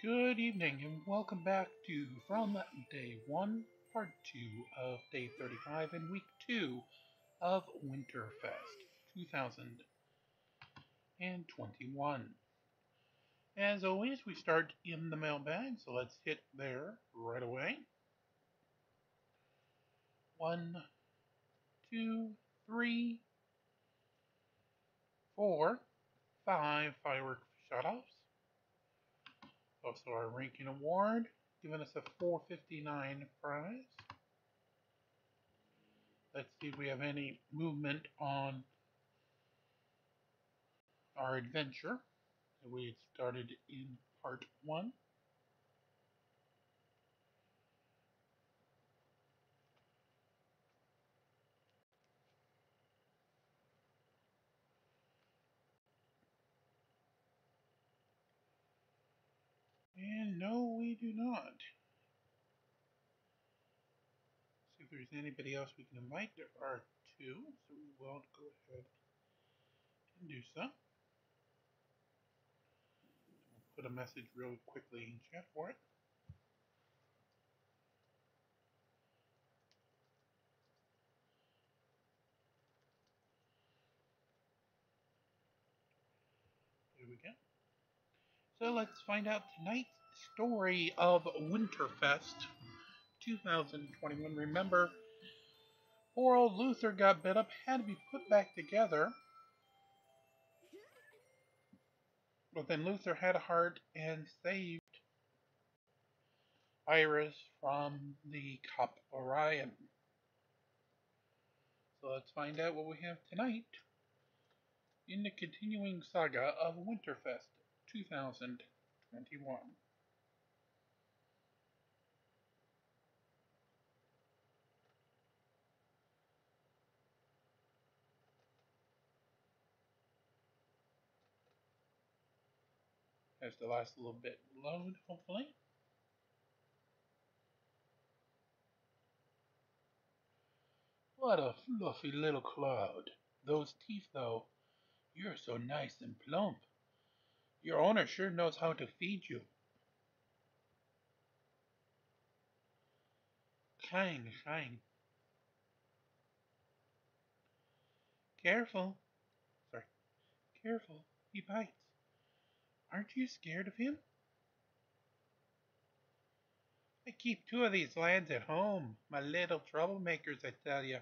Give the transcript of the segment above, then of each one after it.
Good evening and welcome back to From Day 1, Part 2 of Day 35 and Week 2 of Winterfest 2021. As always, we start in the mailbag, so let's hit there right away. 1, 2, 3, 4, 5 firework shutoffs. Also our ranking award, giving us a 459 prize. Let's see if we have any movement on our adventure that we had started in part 1. And no, we do not. See if there's anybody else we can invite. There are 2, so we will go ahead and do so. We'll put a message really quickly in chat for it. There we go. So let's find out tonight's story of Winterfest 2021. Remember, poor old Luther got bit up, had to be put back together. But then Luther had a heart and saved Iris from the cop Orion. So let's find out what we have tonight in the continuing saga of Winterfest 2021. Has to last a little bit load, hopefully. What a fluffy little cloud. Those teeth, though, you're so nice and plump. Your owner sure knows how to feed you. Kind. Careful. Sorry. Careful. He bites. Aren't you scared of him? I keep 2 of these lads at home. My little troublemakers, I tell you.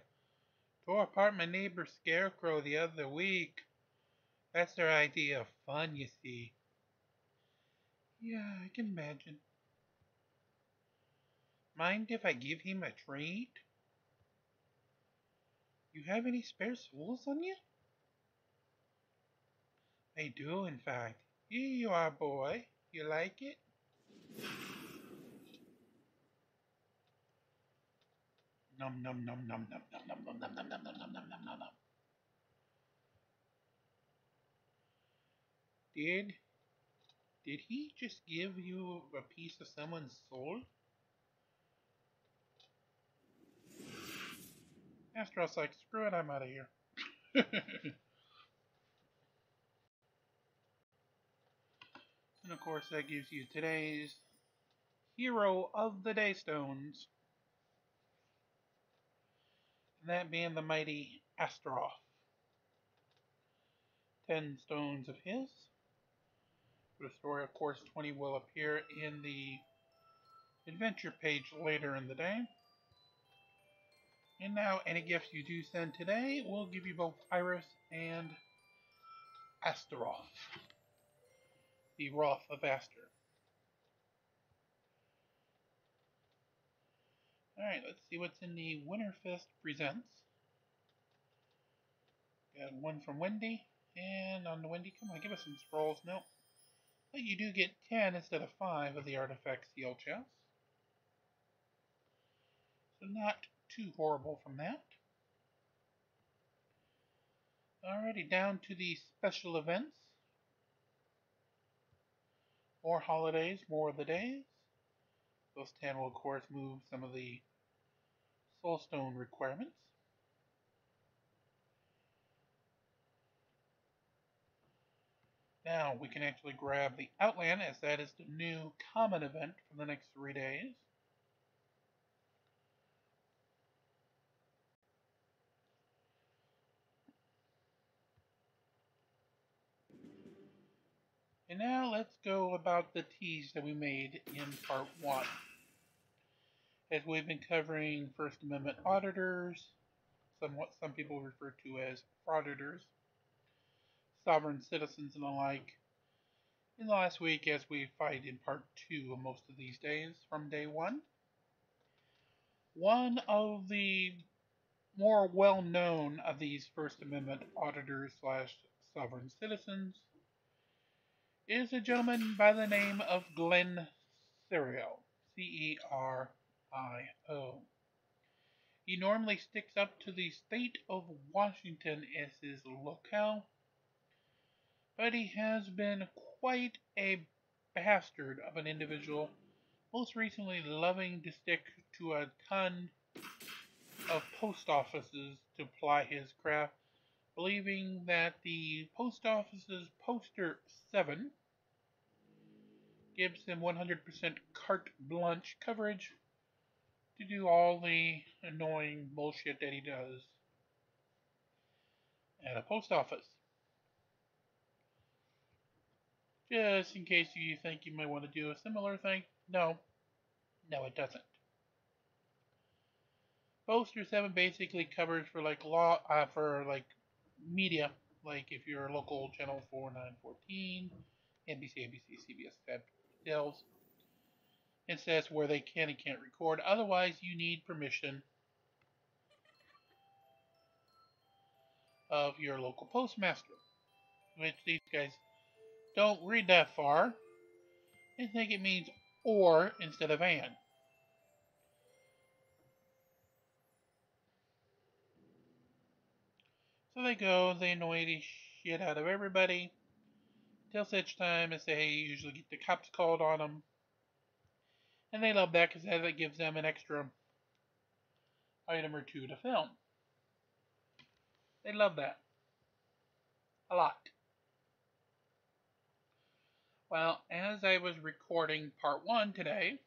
Tore apart my neighbor's scarecrow the other week. That's their idea of fun, you see. Yeah, I can imagine. Mind if I give him a treat? You have any spare souls on you? I do, in fact. Here you are, boy. You like it? Num num num num num num num num num num num num num num num num. Did he just give you a piece of someone's soul? Astros like, screw it, I'm out of here. And of course that gives you today's Hero of the Day stones. And that being the mighty Astaroth. 10 stones of his. For the story, of course, 20 will appear in the adventure page later in the day. And now, any gifts you do send today will give you both Iris and Astaroth, the Wrath of Aster. Alright, let's see what's in the Winterfest Presents. Got one from Wendy, and on the Wendy, come on, give us some scrolls. No. But you do get 10 instead of 5 of the Artifact Seal Chest. So not too horrible from that. Alrighty, down to the special events. More holidays, more of the days. Those 10 will, of course, move some of the Soulstone requirements. . Now we can actually grab the Outland, as that is the new common event for the next 3 days. And now let's go about the tease that we made in part 1. As we've been covering First Amendment auditors, somewhat some people refer to as frauditors, sovereign citizens and the like. In the last week, as we fight in part 2 of most of these days from day 1, one of the more well-known of these First Amendment auditors slash sovereign citizens is a gentleman by the name of Glenn Serio, Cerio. He normally sticks up to the state of Washington as his locale, but he has been quite a bastard of an individual, most recently loving to stick to a ton of post offices to ply his craft, believing that the post office's poster 7 gives him 100% carte blanche coverage to do all the annoying bullshit that he does at a post office. Just in case you think you might want to do a similar thing, no, it doesn't. Poster 7 basically covers for like law, for like media, like if you're a local channel 4, 9, 14, NBC, ABC, CBS, that tells. It says where they can and can't record. Otherwise, you need permission of your local postmaster, which these guys don't read that far and think it means or instead of and. So they go, they annoy the shit out of everybody till such time as they usually get the cops called on them. And they love that because that gives them an extra item or two to film. They love that. A lot. Well, as I was recording part 1 today,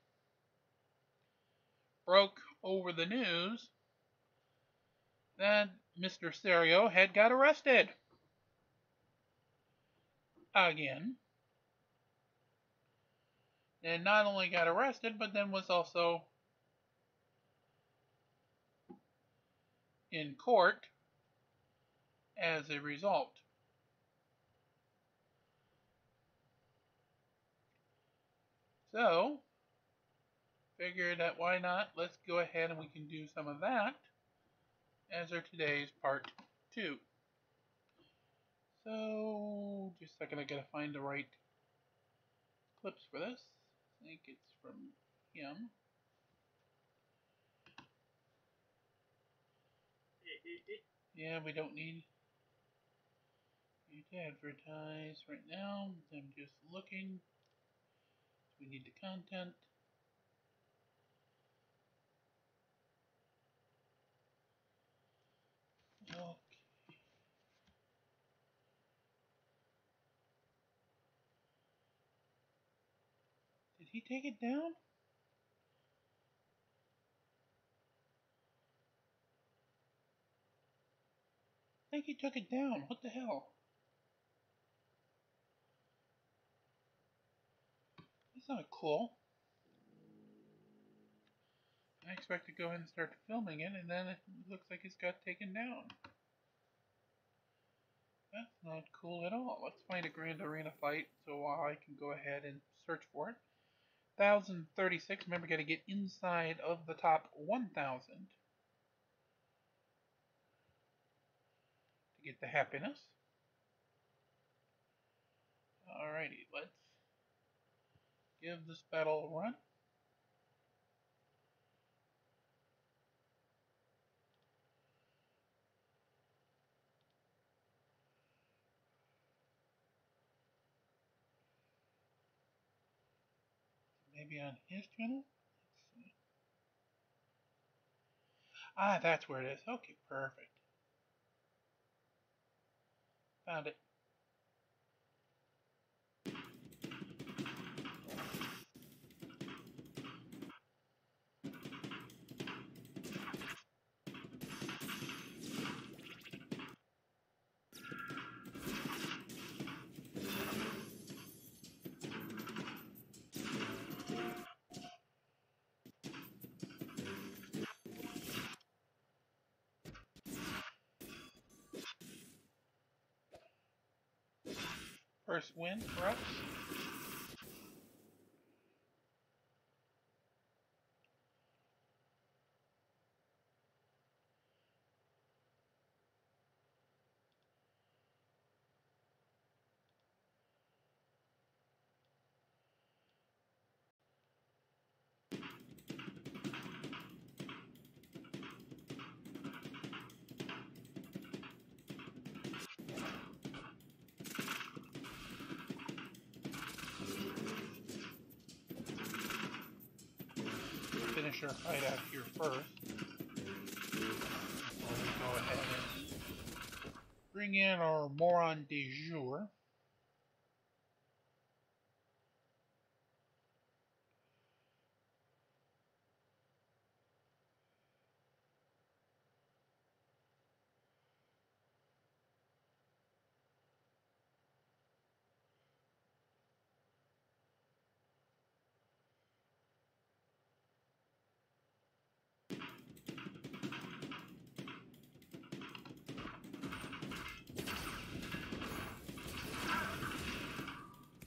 broke over the news that Mr. Serio had got arrested. Again. And not only got arrested, but then was also in court as a result. So, figured that why not, let's go ahead and we can do some of that as our today's part 2. So, just a second, I gotta find the right clips for this. I think it's from him. Yeah, we don't need to advertise right now. I'm just looking. We need the content. Okay. Did he take it down? I think he took it down. What the hell? That's not cool. I expect to go ahead and start filming it, and then it looks like it's got taken down. That's not cool at all. Let's find a Grand Arena fight so I can go ahead and search for it. 1,036. Remember, got to get inside of the top 1,000 to get the happiness. Alrighty, let's give this battle a run. Maybe on his channel? Let's see. Ah, that's where it is. Okay, perfect. Found it. First win for us. Finish our fight out here first. Before we go ahead and bring in our moron de jour.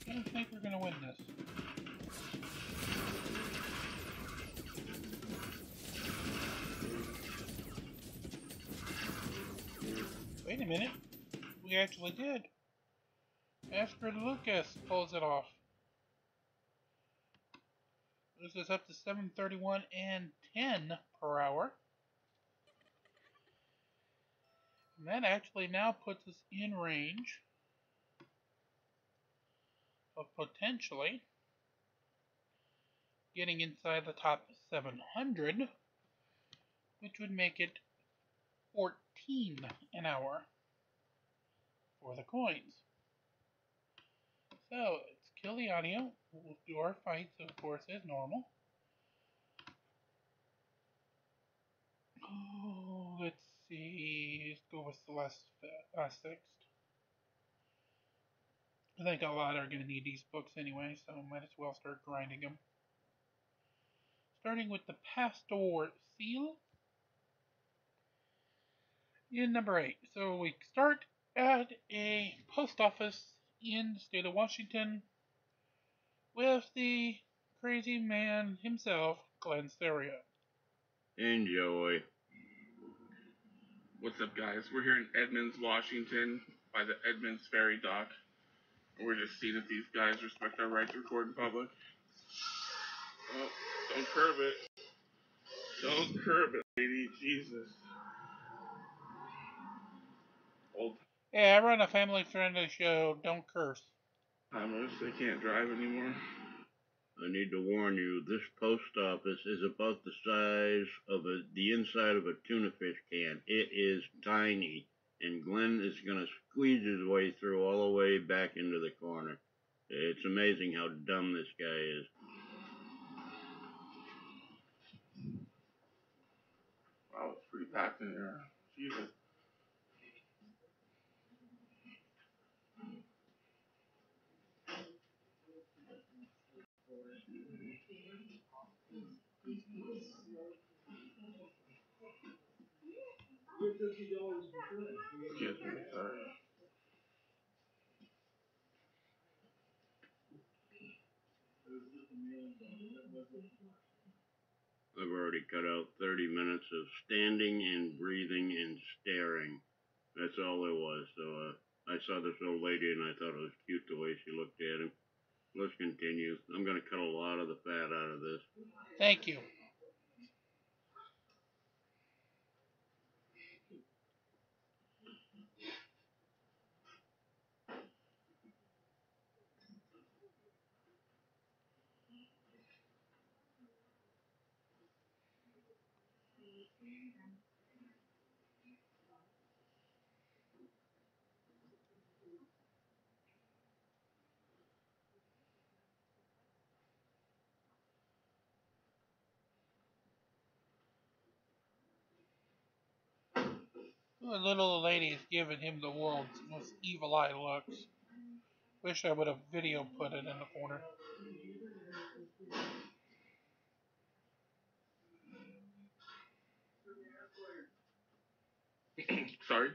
I don't think we're going to win this. Wait a minute. We actually did. Astrid Lucas pulls it off. This is up to 731 and 10 per hour. And that actually now puts us in range of potentially getting inside the top 700, which would make it 14 an hour for the coins. So, let's kill the audio. We'll do our fights, of course, as normal. Oh, let's see. Let's go with Celeste sixth. I think a lot are going to need these books anyway, so might as well start grinding them. Starting with the Pastor Seal in number 8. So we start at a post office in the state of Washington with the crazy man himself, Glenn Seria. Enjoy. What's up, guys? We're here in Edmonds, Washington, by the Edmonds Ferry Dock. We're just seeing if these guys respect our right to record in public. Oh, don't curb it. Don't curb it, lady. Jesus. Old Yeah, I run a family-friendly show. Don't curse. timers, they can't drive anymore. I need to warn you, this post office is about the size of the inside of a tuna fish can. It is tiny, and Glenn is going to squeeze his way through all the way back into the corner. It's amazing how dumb this guy is. Wow, it's pretty packed in here. Jesus. Excuse me, sorry. I've already cut out 30 minutes of standing and breathing and staring. That's all it was. So I saw this old lady and I thought it was cute the way she looked at him. Let's continue. I'm going to cut a lot of the fat out of this. Thank you. The little lady's giving him the world's most evil eye looks. Wish I would have video put it in the corner. Sorry?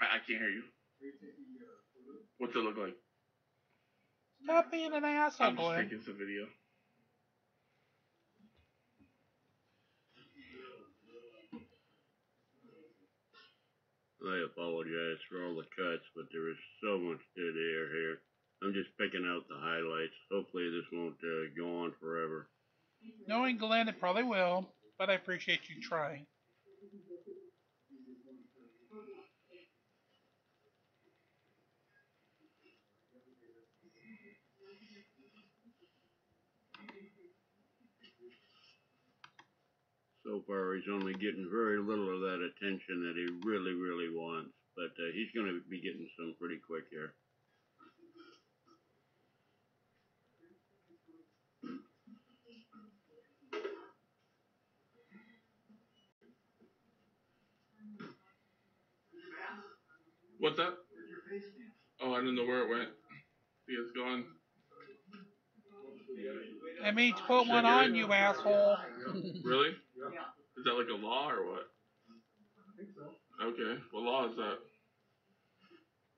I can't hear you. What's it look like? Stop being an asshole, I'm just Glenn. taking some video. I apologize for all the cuts, but there is so much dead air here. I'm just picking out the highlights. Hopefully this won't go on forever. Knowing Glenn, it probably will, but I appreciate you trying. So far, he's only getting very little of that attention that he really, really wants. But he's going to be getting some pretty quick here. What's that? Oh, I didn't know where it went. See, it's gone. That means put one on, you asshole. Really? Is that like a law or what? I think so. Okay. What law is that?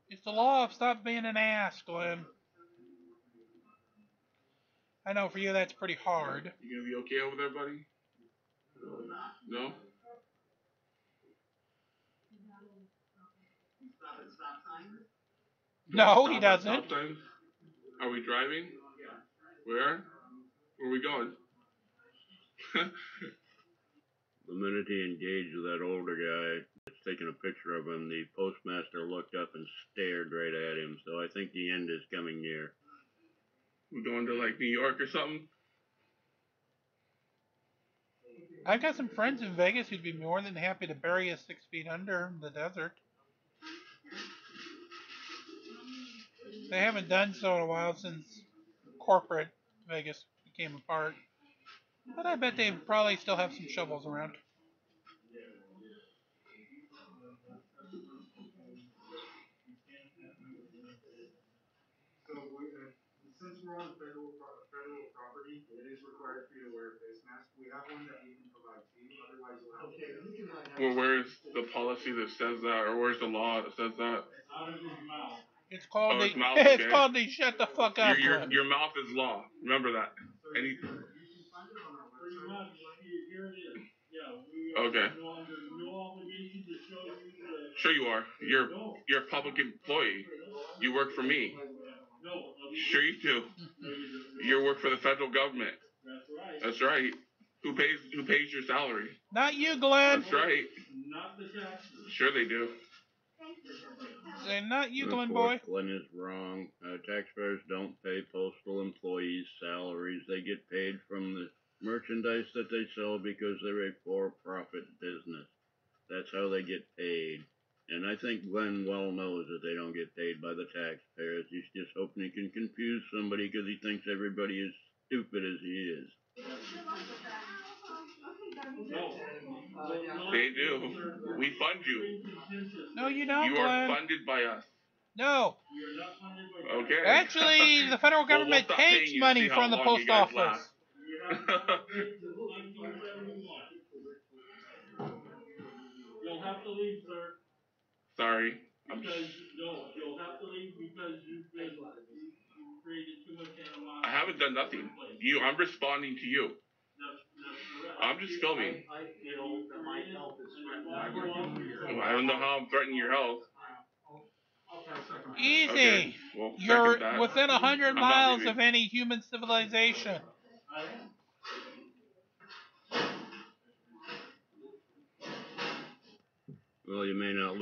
It's the law of stop being an ass, Glenn. I know for you that's pretty hard. You gonna be okay over there, buddy? No? No, he doesn't. Stop signs? Are we driving? Where? Where are we going? The minute he engaged with that older guy that's taking a picture of him, the postmaster looked up and stared right at him. So I think the end is coming near. We're going to like New York or something? I've got some friends in Vegas who'd be more than happy to bury us 6 feet under in the desert. They haven't done so in a while since corporate Vegas became apart. But I bet they probably still have some shovels around. So, since we're on federal property, it is required for you to wear a face mask. We have one that we can provide to you. Otherwise, you'll have to. Well, where's the policy that says that, or where's the law that says that? Out of his mouth. It's called his mouth, it's okay. called the shut the fuck up. Your mouth is law. Remember that. You can find it on our website. Here it is. Yeah, we Okay. are under no obligation to show you the... Sure you are. You're a public employee. You work for me. No. Sure you do. You work for the federal government. That's right. That's right. Who pays your salary? Not you, Glenn. That's right. Not the taxes. Sure they do. Say not you, Of Glenn course, boy. Glenn is wrong. Taxpayers don't pay postal employees salaries. They get paid from the merchandise that they sell because they're a for-profit business. That's how they get paid. And I think Glenn well knows that they don't get paid by the taxpayers. He's just hoping he can confuse somebody because he thinks everybody is stupid as he is. They do. We fund you. No, you don't, You Glenn. are funded by us. No. You're not funded by... Okay. Actually, the federal Well, we'll government stop takes paying you, money see how from the long post you guys office. last. You have to wait till 1971. You'll have to leave, sir. Sorry. You'll have to leave because you created too much animosity. I haven't done nothing. I'm responding to you. That's correct. I'm just filming. I feel that my health is threatened. I don't know how I'm threatening your health. I'll try a second. Easy. Okay. Well, You're second that. within 100 I'm not miles leaving. of any human civilization. I am. Well, you may not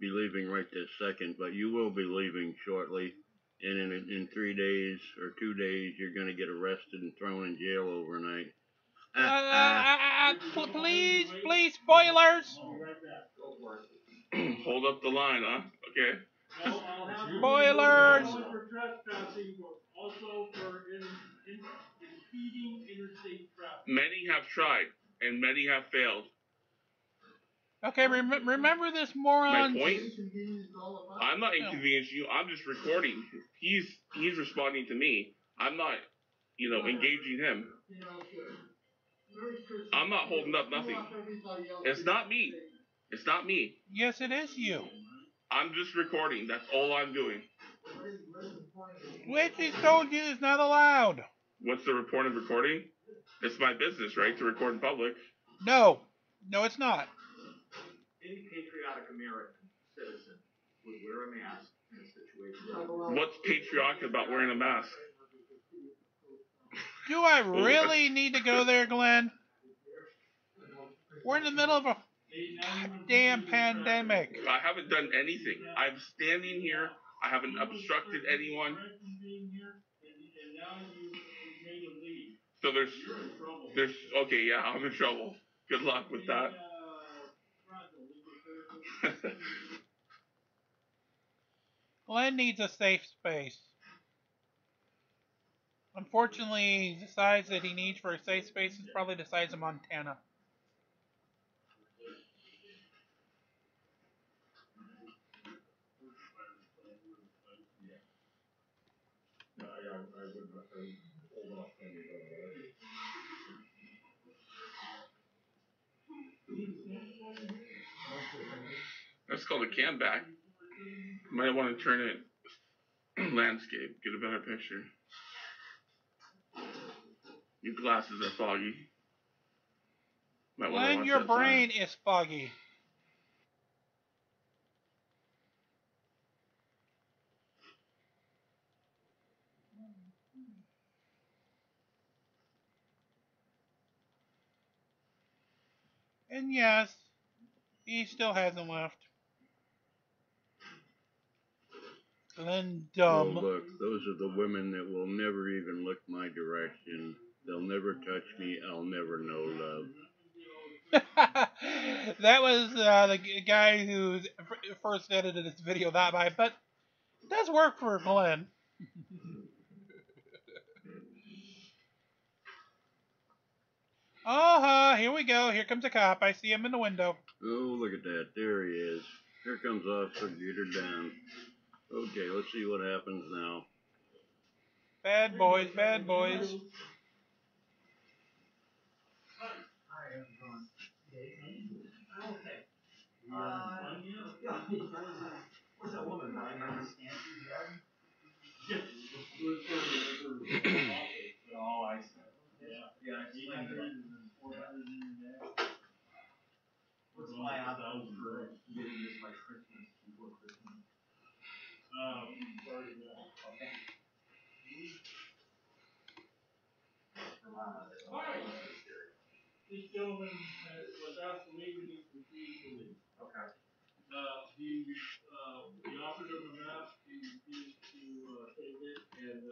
be leaving right this second, but you will be leaving shortly. And in 3 days or 2 days, you're going to get arrested and thrown in jail overnight. Please, spoilers. I'll be right back. Hold up the line, huh? Okay. No, I'll have you Spoilers. not only for trespassing, but also for impeding interstate traffic. Many have tried, and many have failed. Okay, remember this My moron. point? I'm not inconveniencing you. I'm just recording. He's responding to me. I'm not, engaging him. I'm not holding up nothing. It's not me. It's not me. Yes, it is you. I'm just recording. That's all I'm doing. Which he told you is not allowed. What's the report of recording? It's my business, right, to record in public. No. No, it's not. Any patriotic American citizen would wear a mask in a situation. What's patriotic about wearing a mask? Do I really need to go there, Glenn? We're in the middle of a damn pandemic. I haven't done anything. I'm standing here. I haven't obstructed anyone. So there's okay, yeah, I'm in trouble. Good luck with that. Glenn needs a safe space. Unfortunately, the size that he needs for a safe space is probably the size of Montana. That's called a cam back. Might want to turn it landscape, get a better picture. Your glasses are foggy. Glenn, your brain is foggy. And yes, he still hasn't left. Glenn, dumb. Oh, look, those are the women that will never even look my direction. They'll never touch me. I'll never know love. That was the guy who first edited this video that way, but it does work for Glenn. Here we go. Here comes a cop. I see him in the window. Oh, look at that. There he is. Here comes Officer Gator down. Okay, let's see what happens now. Bad boys, bad boys. What's that woman? I understand. Oh, I see. Yeah. What's my outcome for getting this by Christmas, before Christmas? Okay. This gentleman was asked to leave and he's refused to leave. Okay. We offered him a mask, he refused to take it, and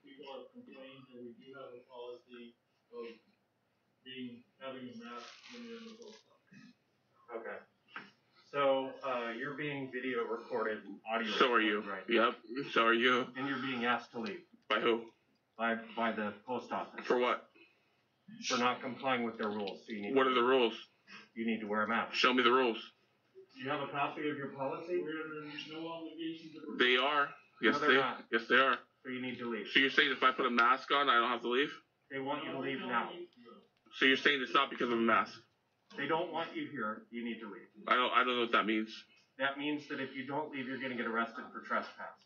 people have complained that we do have a policy of having a mask when you're in the post office. Okay. So, you're being video recorded and audio So are you. right? Yep. So are you. And you're being asked to leave. By who? By the post office. For what? For not complying with their rules. So What are the rules? You need to wear a mask. Show me the rules. Do you have a copy of your policy? We're under no obligation to. They are. Yes, No, they're not. Yes, they are. So you need to leave. So you're saying if I put a mask on, I don't have to leave? They want you to leave now. So you're saying it's not because of a mask? They don't want you here. You need to leave. I don't know what that means. That means that if you don't leave, you're going to get arrested for trespass.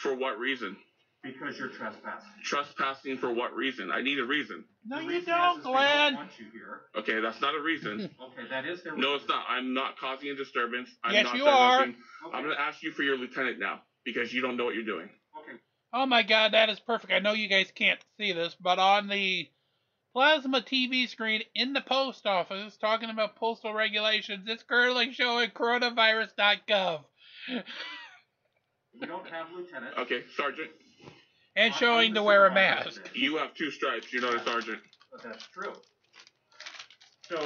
For what reason? Because you're trespassing. Trespassing for what reason? I need a reason. No, The you reason don't, is they Glenn. don't want you here. Okay, that's not a reason. Okay, that is their No, reason. it's not. I'm not causing a disturbance. I'm Yes, not you done are. nothing. I'm going to ask you for your lieutenant now because you don't know what you're doing. Okay. Oh my god, that is perfect. I know you guys can't see this, but on the plasma TV screen in the post office, talking about postal regulations, it's currently showing coronavirus.gov. We don't have lieutenants. Okay, Sergeant, And showing to wear a mask. you have 2 stripes. You're not a sergeant. But that's true. So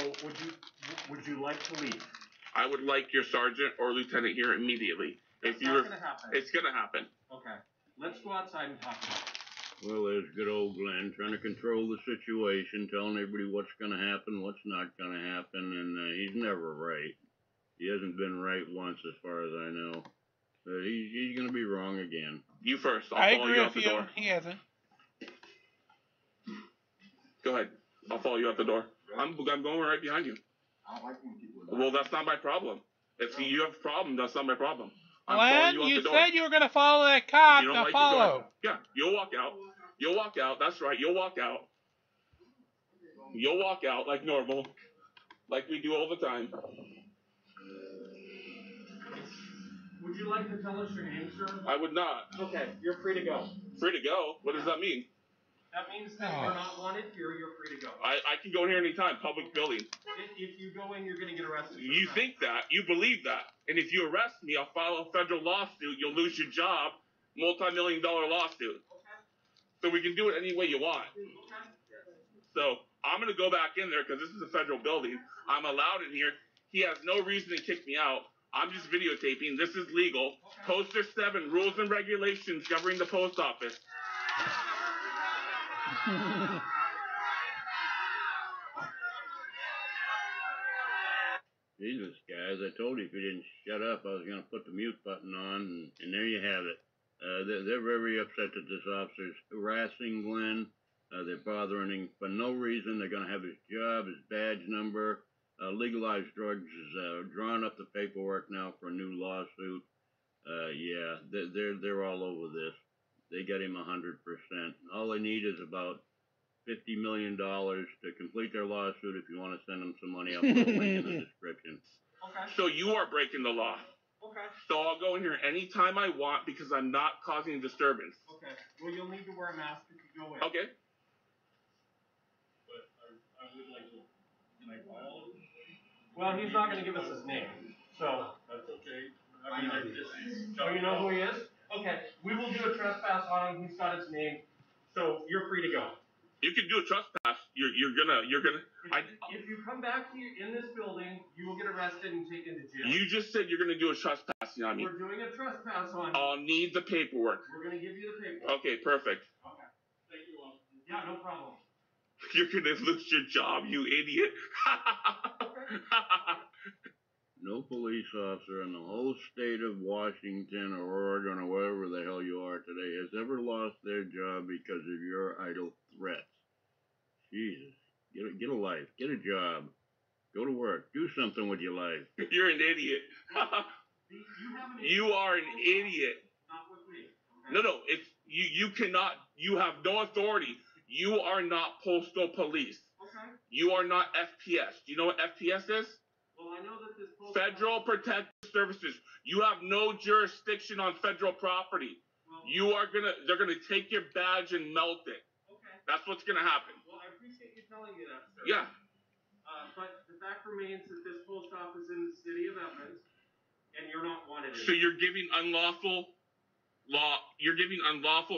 would you like to leave? I would like your sergeant or lieutenant here immediately. That's not going to happen. It's going to happen. Okay. Let's go outside and talk about it. Well, there's good old Glenn trying to control the situation, telling everybody what's going to happen, what's not going to happen, and he's never right. He hasn't been right once as far as I know. But he's going to be wrong again. You first. I I'll follow agree you out with the you. door. He hasn't. Go ahead. I'll follow you out the door. I'm going right behind you. I don't like when people Well, that's not my problem. If you have a problem, that's not my problem. I'm following Glenn, you out you the door. said you were going to follow that cop. You don't Now like follow. it, yeah, you'll walk out. You'll walk out. That's right. You'll walk out. You'll walk out like normal, like we do all the time. Would you like to tell us your name, sir? I would not. Okay, you're free to go. Free to go? What does that mean? That means that you're not wanted here, you're free to go. I can go in here anytime, public building. If you go in, you're going to get arrested. You think that. You believe that. And if you arrest me, I'll file a federal lawsuit. You'll lose your job. Multi-million-dollar lawsuit. Okay. So we can do it any way you want. Okay. So I'm going to go back in there because this is a federal building. I'm allowed in here. He has no reason to kick me out. I'm just videotaping. This is legal. Okay. Poster 7, rules and regulations governing the post office. Jesus, guys, I told you if you didn't shut up, I was going to put the mute button on, and there you have it. They're very upset that this officer's harassing Glenn. They're bothering him for no reason. They're going to have his job, his badge number. Legalized drugs is drawing up the paperwork now for a new lawsuit. Yeah, they're all over this. They got him 100%. All they need is about $50 million to complete their lawsuit. If you want to send them some money, I'll put a link in the description. Okay. So you are breaking the law. Okay. So I'll go in here anytime I want because I'm not causing a disturbance. Okay. Well, you'll need to wear a mask if you go in. Okay. But I would like to, can I file it? Well, he's not going to give us his name, so. That's okay. I mean, I just. Oh, you know who he is? Okay. We will do a trespass on him. He's got his name, so you're free to go. You can do a trespass. You're gonna. If you come back here in this building, you will get arrested and taken to jail. You just said you're gonna do a trespass on me. We're doing a trespass on you. I'll need the paperwork. We're going to give you the paperwork. Okay, perfect. Okay. Thank you, officer. Yeah, no problem. You're gonna lose your job, you idiot. No police officer in the whole state of Washington or Oregon or wherever the hell you are today has ever lost their job because of your idle threats. Jesus. Get a life. Get a job. Go to work. Do something with your life. You're an idiot. You are an idiot. Not with me. Okay? No, it's you cannot. You have no authority. You are not postal police. Okay. You are not FPS. Do you know what FPS is? Well, I know that this Federal Protective Services. You have no jurisdiction on federal property. Well, They're gonna take your badge and melt it. Okay. That's what's gonna happen. Well, I appreciate you telling me that, sir. Yeah. But the fact remains that this post office in the city of Edmonds, and you're not wanted. So you're giving unlawful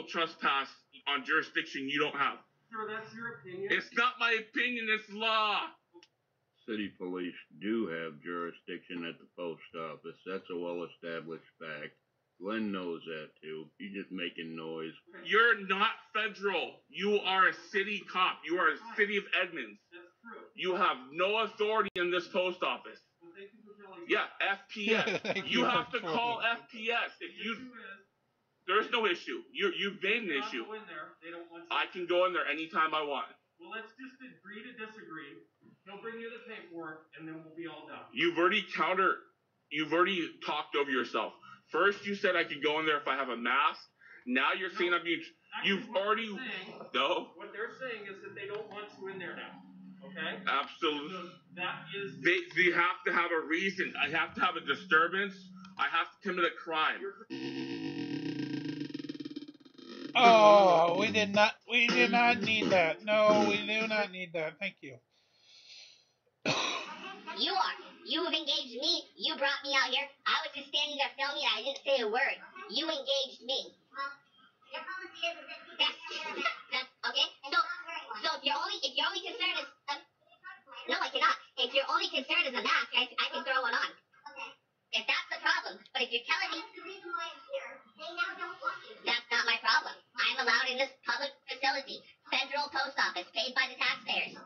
trespass on jurisdiction you don't have. Sir, that's your opinion. It's not my opinion, it's law. City police do have jurisdiction at the post office. That's a well-established fact. Glenn knows that, too. He's just making noise. You're not federal. You are a city cop. You are a city of Edmonds. That's true. You have no authority in this post office. Well, thank you for telling me. Yeah, FPS. You have to call FPS. If you, there's no issue. You've made an issue. Go in there. They don't want you. I can go in there anytime I want. Well, let's just agree to disagree. He'll bring you the paperwork, and then we'll be all done. You've already talked over yourself. First, you said I could go in there if I have a mask. Now you're saying I'm being. You've already. No. What they're saying is that they don't want you in there now. Okay. Absolutely. So that is. They have to have a reason. I have to have a disturbance. I have to commit a crime. Oh, we did not need that. No, we do not need that. Thank you. You have engaged me. You brought me out here. I was just standing there filming and I didn't say a word. You engaged me. Well, your policy is that That's okay. So if your only concern is no, I cannot. If your only concern is a mask, I can throw one on. okay. If that's the problem. But if you're telling me That's the reason why I'm here. They now don't want you. that's not my problem. I'm allowed in this public facility, federal post office, paid by the taxpayers.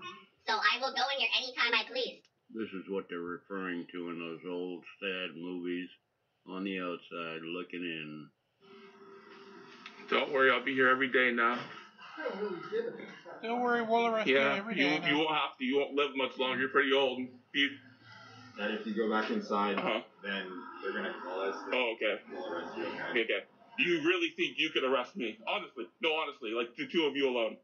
So I will go in here anytime I please. This is what they're referring to in those old sad movies. On the outside, looking in. Don't worry, I'll be here every day now. Don't worry, we'll arrest you Yeah, every day. you won't have to. You won't live much longer. You're pretty old. that if you go back inside, Uh-huh. then they're gonna call us. Oh, okay. We'll arrest you, okay? Okay. Do you really think you could arrest me? Honestly. No, honestly. Like, the two of you alone.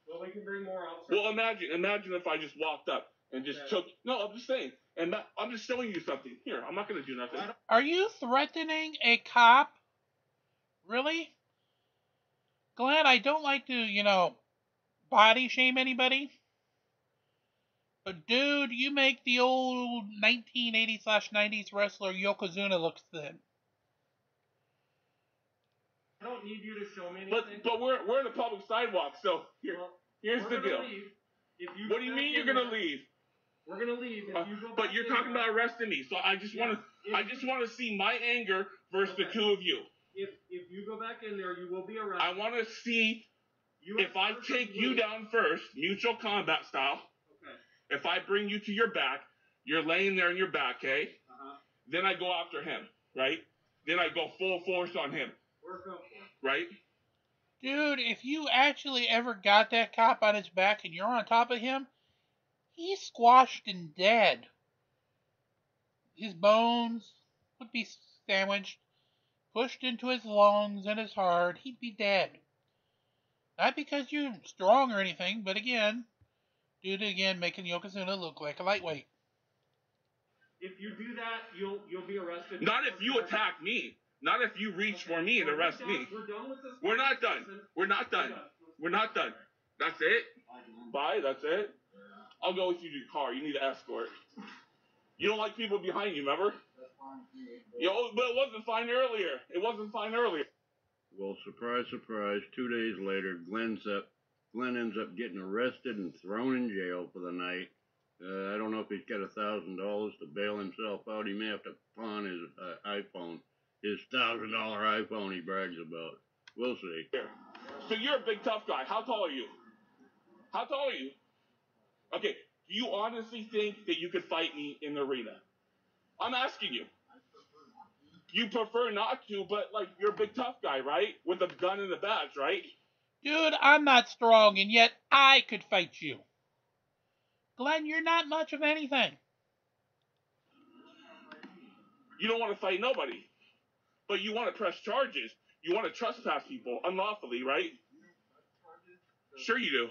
Well, we can bring more officers. Well, imagine if I just walked up and just took... No, I'm just saying. And I'm just showing you something. Here, I'm not going to do nothing. Are you threatening a cop? Really? Glenn, I don't like to, body shame anybody. But, dude, you make the old 1980s/90s wrestler Yokozuna look thin. I don't need you to show me anything. But we're in a public sidewalk, so here's the deal. What do you mean you're gonna leave? We're gonna leave. If you go But you're talking about arresting me, so I just want to see my anger versus the two of you. If you go back in there, you will be arrested. I want to see if I take you down first, mutual combat style. Okay. If I bring you to your back, you're laying there in your back, okay? Then I go after him, right? Then I go full force on him. Right? Dude, if you actually ever got that cop on his back and you're on top of him, he's squashed and dead. His bones would be sandwiched, pushed into his lungs and his heart. He'd be dead. Not because you're strong or anything, but again, making Yokozuna look like a lightweight. If you do that, you'll be arrested. Not if you attack me. Not if you reach for me and arrest me. We're done with this. We're not done. We're not done. We're not done. That's it? Bye, that's it? I'll go with you to your car. You need an escort. You don't like people behind you, remember? But it wasn't fine earlier. It wasn't fine earlier. Well, surprise, surprise, 2 days later, Glenn ends up getting arrested and thrown in jail for the night. I don't know if he's got $1,000 to bail himself out. He may have to pawn his iPhone. His $1,000 iPhone he brags about. We'll see. So you're a big tough guy. How tall are you? How tall are you? Okay, do you honestly think that you could fight me in the arena? I'm asking you. You prefer not to, but, like, you're a big tough guy, right? With a gun and a badge, right? Dude, I'm not strong, and yet I could fight you. Glenn, you're not much of anything. You don't want to fight nobody. But you want to press charges. You want to trespass people unlawfully, right? Sure you do.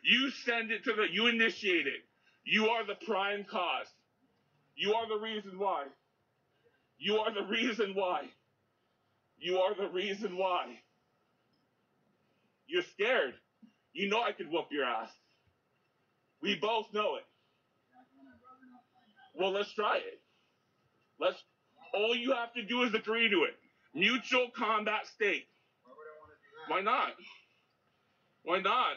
You send it to you initiate it. You are the prime cause. You are the reason why. You are the reason why. You are the reason why. You're scared. You know I could whoop your ass. We both know it. Well, let's try it. All you have to do is agree to it. Mutual combat state. Why not? Why not?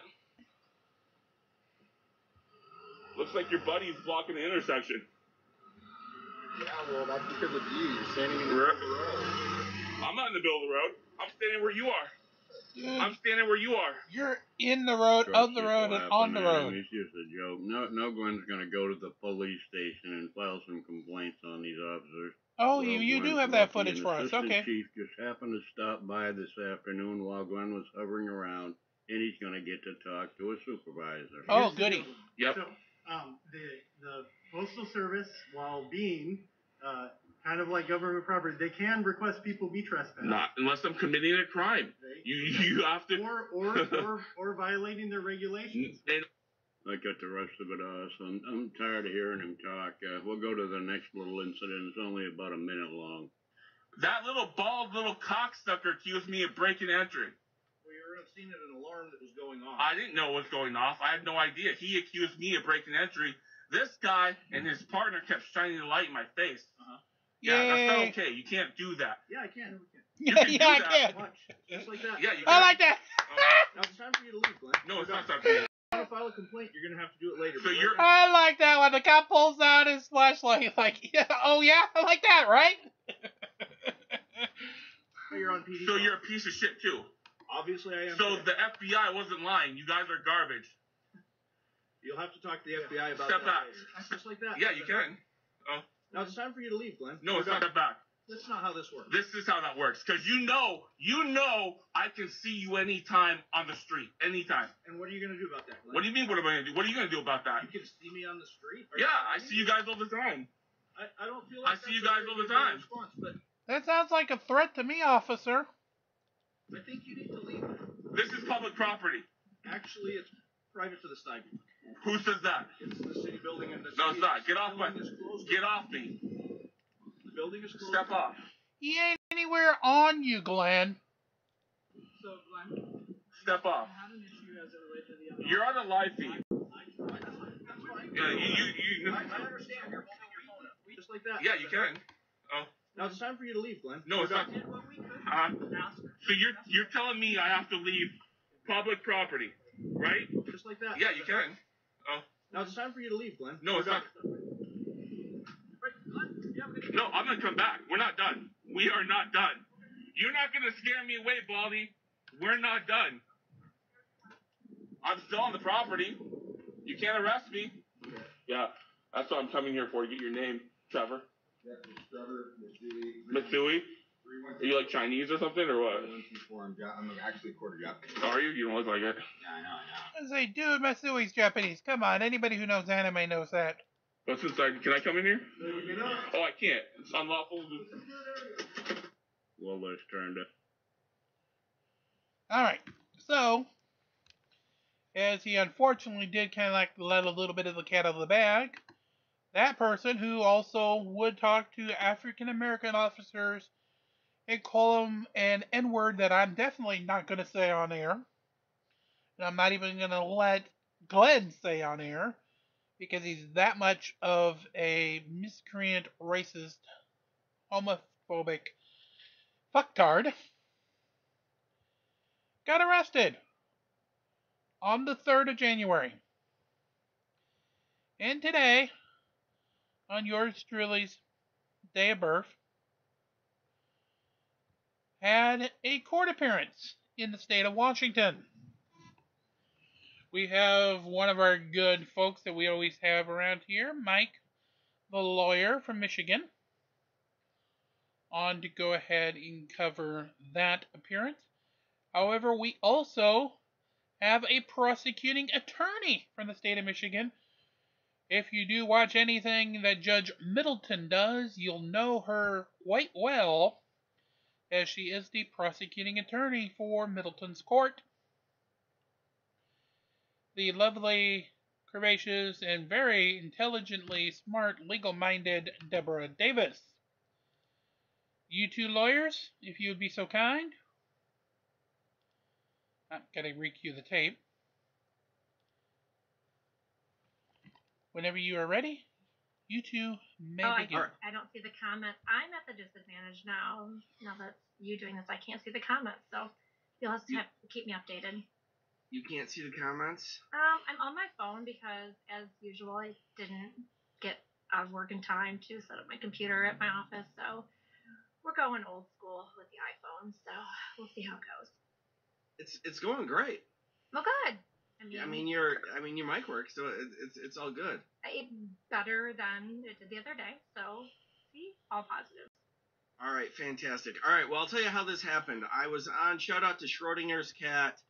Looks like your buddy's blocking the intersection. Yeah, well, that's because of you. You're standing in the middle of the road. I'm not in the middle of the road. I'm standing where you are. Dude, I'm standing where you are. you're in the road, of the road, and on the road. It's just a joke. No Glenn's going to go to the police station and file some complaints on these officers. Oh, you do have that footage for us. The Okay. chief just happened to stop by this afternoon while Glenn was hovering around, and he's going to get to talk to a supervisor. Oh, goody. Yep. So, the Postal Service, while being kind of like government property, they can request people be trespassed. Not unless I'm committing a crime. You have to. Or violating their regulations. I got the rest of it off, so I'm tired of hearing him talk. We'll go to the next little incident. It's only about a minute long. That little bald little cocksucker accused me of breaking and entering. Well, you were seeing an alarm that was going off. I didn't know what was going off. I had no idea. He accused me of breaking and entering. This guy and his partner kept shining the light in my face. Yeah, that's not okay. You can't do that. Yeah, I can. You can do I that. can. Watch. Just like that. Yeah, you I can. like that. Now it's time for you to leave, Glenn. No, it's not If something. you want to file a complaint, you're going to have to do it later. So but you're- I like that when the cop pulls out his flashlight. Like, yeah, oh yeah, I like that, right? you're on PD. So you're a piece of shit too. Obviously, I am. So the FBI wasn't lying. You guys are garbage. You'll have to talk to the FBI about Step that. back. Just like that. Yeah, you can. Oh. Now it's time for you to leave, Glenn. No, it's not done. that back. That's not how this works. This is how that works. Because you know I can see you anytime on the street. Anytime. And what are you going to do about that, Glenn? What do you mean, what am I going to do? What are you going to do about that? You can see me on the street? Yeah, I see you guys all the time. I don't feel like I see you guys all the time. Response, but That sounds like a threat to me, officer. I think you need to leave. This is public property. Actually, it's private for the sidewalk. Who says that? It's the city building and the No, it's city not. Get off my... building is closed. Get off me. The building is closed. Step off. He ain't anywhere on you, Glenn. So, Glenn, Step off. I had an issue as it relates to the other. You're on a live feed. That's fine. Yeah, you I understand. You're holding your phone up. Just like that. Yeah, you can. Oh. Now it's time for you to leave, Glenn. No, it's not. So you're telling me I have to leave public property, right? Just like that. Yeah, you can. Oh. Now it's time for you to leave, Glenn. No, it's not. No, I'm gonna come back. We're not done. We are not done. You're not gonna scare me away, Baldy. We're not done. I'm still on the property. You can't arrest me. Okay. Yeah, that's what I'm coming here for. To get your name, Trevor. Yeah, it's Trevor, Mitsui. Are you like Chinese or something, or what? 124. I'm actually quarter Japanese. Are you? You don't look like it. Yeah, I know. I say, dude, Matsui's Japanese. Come on, anybody who knows anime knows that. What's inside? Can I come in here? Oh, I can't. It's unlawful. Well, let's turn to. Alright, so, as he unfortunately did kind of like let a little bit of the cat out of the bag, that person who also would talk to African American officers and call them an N-word that I'm definitely not going to say on air, and I'm not even going to let Glenn say on air, because he's that much of a miscreant, racist, homophobic fucktard, got arrested on the 3rd of January. And today, on yours truly's day of birth, had a court appearance in the state of Washington. We have one of our good folks that we always have around here, Mike, the lawyer from Michigan, on to go ahead and cover that appearance. However, we also have a prosecuting attorney from the state of Michigan. If you do watch anything that Judge Middleton does, you'll know her quite well, as she is the prosecuting attorney for Middleton's court. The lovely, curvaceous, and very intelligently smart, legal-minded Deborah Davis. You two lawyers, if you would be so kind. I'm going to recue the tape. Whenever you are ready, you two may begin. I don't see the comments. I'm at the disadvantage now that you doing this. I can't see the comments, so you'll have to keep me updated. You can't see the comments? I'm on my phone because, as usual, I didn't get out of work in time to set up my computer at my office, so we're going old school with the iPhone, so we'll see how it goes. It's going great. Well, good. I mean your mic works, so it's all good. Better than it did the other day, so see, all positive. All right, fantastic. All right, well, I'll tell you how this happened. I was on, shout out to Schrodinger's Cat.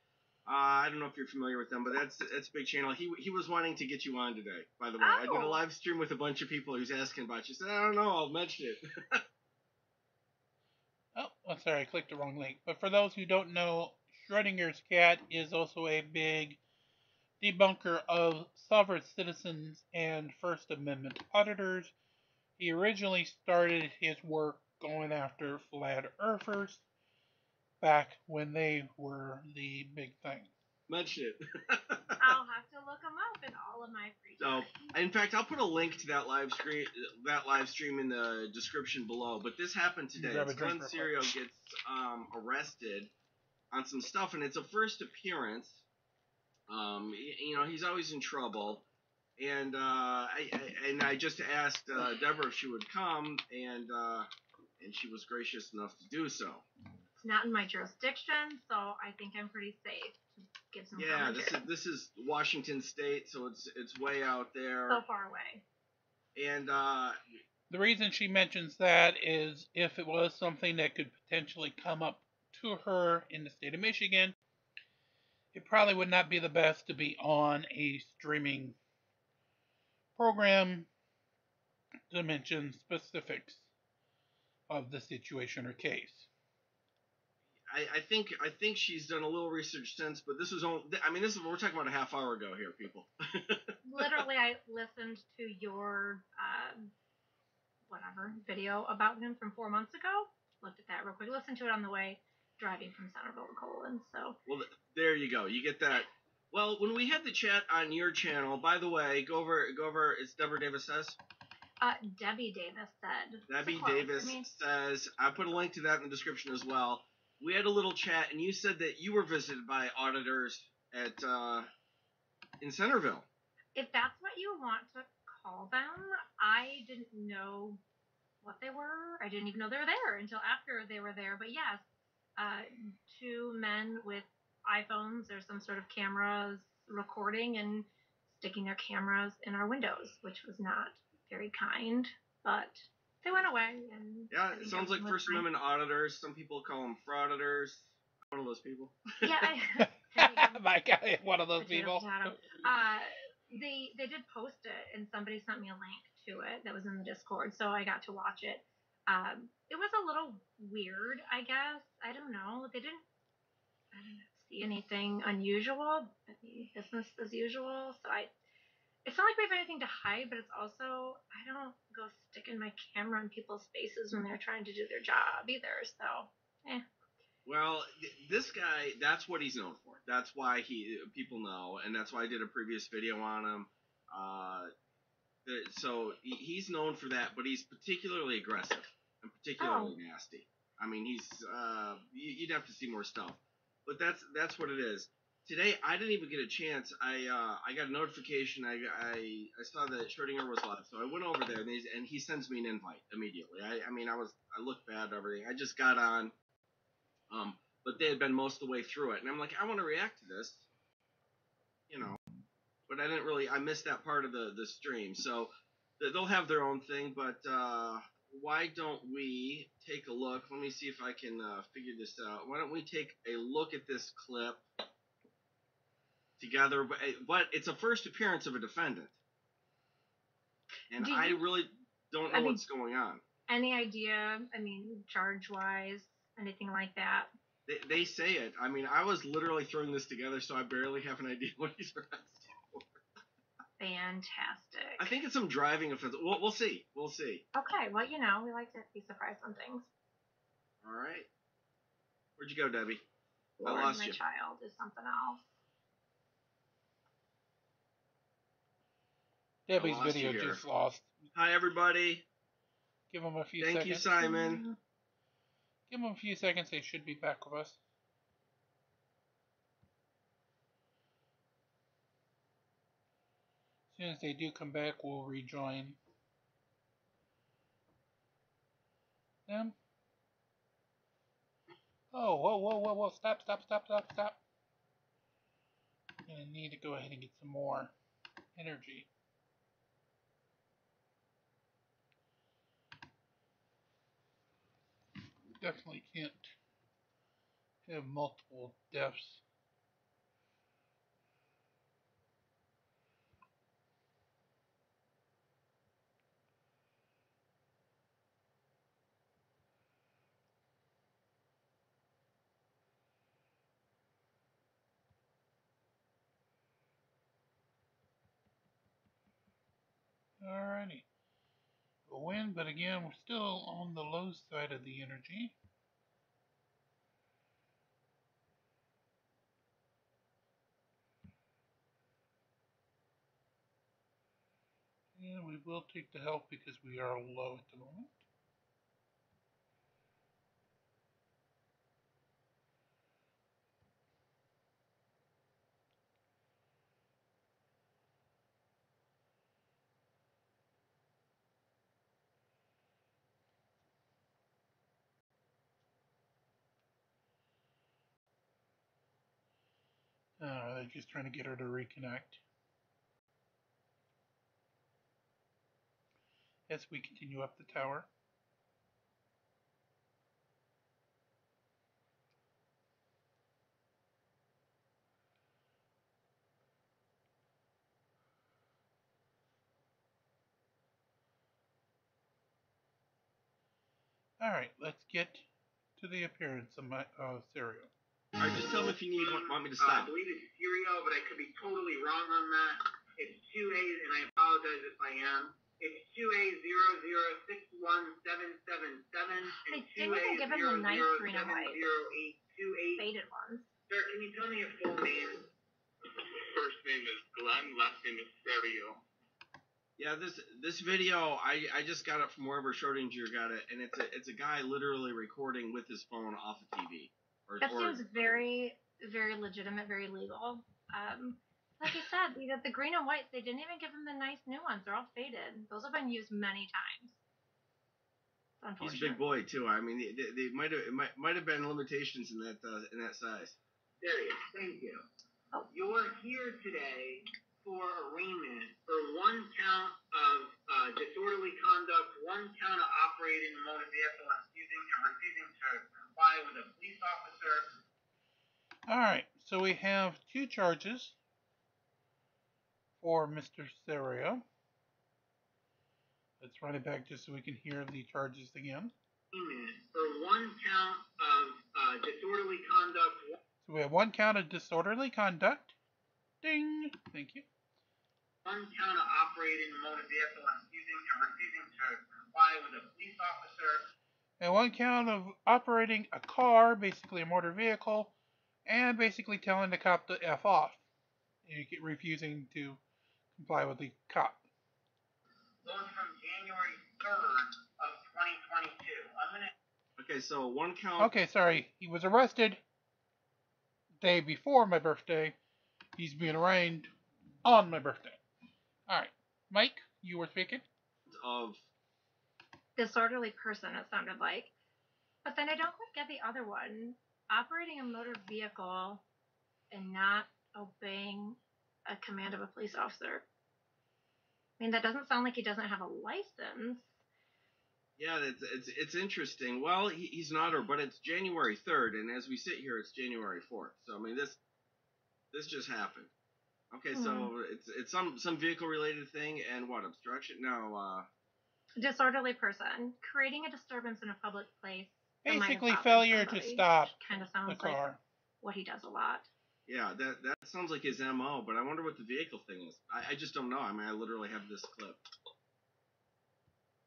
I don't know if you're familiar with them, but that's a big channel. He was wanting to get you on today, by the way. I did a live stream with a bunch of people. He was asking about you. He said, I don't know, I'll mention it. Oh, sorry, I clicked the wrong link. But for those who don't know, Schrodinger's Cat is also a big debunker of sovereign citizens and First Amendment auditors. He originally started his work going after flat earthers back when they were the big thing. Mention it. I'll have to look them up in all of my free time. So, in fact, I'll put a link to that live stream in the description below. But this happened today. Glenn Serio gets arrested on some stuff, and it's a first appearance. He's always in trouble, and I just asked Deborah if she would come, and she was gracious enough to do so. It's not in my jurisdiction, so I think I'm pretty safe to give some commentary. this is Washington State, so it's way out there. So far away. And The reason she mentions that is if it was something that could potentially come up to her in the state of Michigan, it probably would not be the best to be on a streaming program to mention specifics of the situation or case. I think she's done a little research since, but this is only, I mean, this is, we're talking about a half hour ago here, people. Literally, I listened to your video about him from 4 months ago. Looked at that real quick. Listened to it on the way driving from Centerville to Colon. So. Well, there you go. You get that. Well, when we had the chat on your channel, by the way, go over. It's Deborah Davis says. Debbie Davis said. Debbie Davis says. I put a link to that in the description as well. We had a little chat, and you said that you were visited by auditors at in Centerville. If that's what you want to call them, I didn't know what they were. I didn't even know they were there until after they were there. But yes, two men with iPhones or some sort of cameras recording and sticking their cameras in our windows, which was not very kind, but they went away. And yeah, it sounds like First Amendment auditors. Some people call them frauditors. One of those people. Yeah, my guy, one of those people. They did post it, and somebody sent me a link to it that was in the Discord, so I got to watch it. It was a little weird, I guess. I don't know. I didn't see anything unusual. Business as usual. So it's not like we have anything to hide, but it's also, I don't go sticking my camera in people's faces when they're trying to do their job either. So, Well, this guy, that's what he's known for. That's why people know, and that's why I did a previous video on him. So he's known for that, but he's particularly aggressive and particularly nasty. I mean, he's you'd have to see more stuff, but that's what it is. Today, I didn't even get a chance. I got a notification. I saw that Schrodinger was live, so I went over there, and he sends me an invite immediately. I looked bad and everything. I just got on, but they had been most of the way through it, and I'm like, I want to react to this, but I didn't really. I missed that part of the stream, so they'll have their own thing. But why don't we take a look? Let me see if I can figure this out. Why don't we take a look at this clip together? But it's a first appearance of a defendant, and I really don't know what's going on. Any idea? I mean, charge-wise, anything like that? They say it. I mean, I was literally throwing this together, so I barely have an idea what he's arrested for. Fantastic. I think it's some driving offense. We'll see. We'll see. Okay. Well, we like to be surprised on things. All right. Where'd you go, Debbie? Lord, I lost my you. child is something else. Debbie's video just lost. Hi, everybody. Give them a few seconds. Thank you, Simon. Give them a few seconds. They should be back with us. As soon as they do come back, we'll rejoin them. Oh, whoa. Stop. I'm going to need to go ahead and get some more energy. Definitely can't have multiple deaths. Alrighty. A win, but again, we're still on the low side of the energy. And we will take the help because we are low at the moment. They're just trying to get her to reconnect. as we continue up the tower. Alright, let's get to the appearance of my cereal. Alright, just tell me if you want me to stop. I believe it's Cereal, but I could be totally wrong on that. It's 2A's, and I apologize if I am. It's 2A00617777 and 2A00770828. Faded ones. Sir, can you tell me your full name? First name is Glenn, last name is Cereal. Yeah, this video I just got it from wherever Schrodinger got it, and it's a guy literally recording with his phone off a TV. That seems very, very legitimate, very legal. Like I said, the green and whites, they didn't even give them the nice new ones. They're all faded. Those have been used many times. He's a big boy too. I mean, they might have been limitations in that size. Darius, thank you. Oh. You're here today for arraignment for 1 count of disorderly conduct, 1 count of operating a motor vehicle and refusing to comply with a police officer. Alright, so we have 2 charges for Mr. Cereal. Let's run it back just so we can hear the charges again. For 1 count of disorderly conduct. So we have 1 count of disorderly conduct. Ding! Thank you. 1 count of operating a motor vehicle and refusing to comply with a police officer. And 1 count of operating a car, basically a motor vehicle, and basically telling the cop to F off. You get refusing to comply with the cop. Those from January 3rd of 2022. Okay, so 1 count. Okay, sorry. He was arrested the day before my birthday. He's being arraigned on my birthday. Alright. Mike, you were speaking? Of disorderly person, it sounded like. But then I don't quite get the other one. Operating a motor vehicle and not obeying a command of a police officer. I mean, that doesn't sound like he doesn't have a license. Yeah, it's interesting. Well, he's not, but it's January 3rd, and as we sit here, it's January 4th. So I mean, this just happened. Okay, so it's some vehicle related thing, and what, obstruction? No. Disorderly person creating a disturbance in a public place. Basically, failure to stop kind of sounds the car. like what he does a lot. Yeah, that sounds like his MO, but I wonder what the vehicle thing is. I just don't know. I mean, I literally have this clip.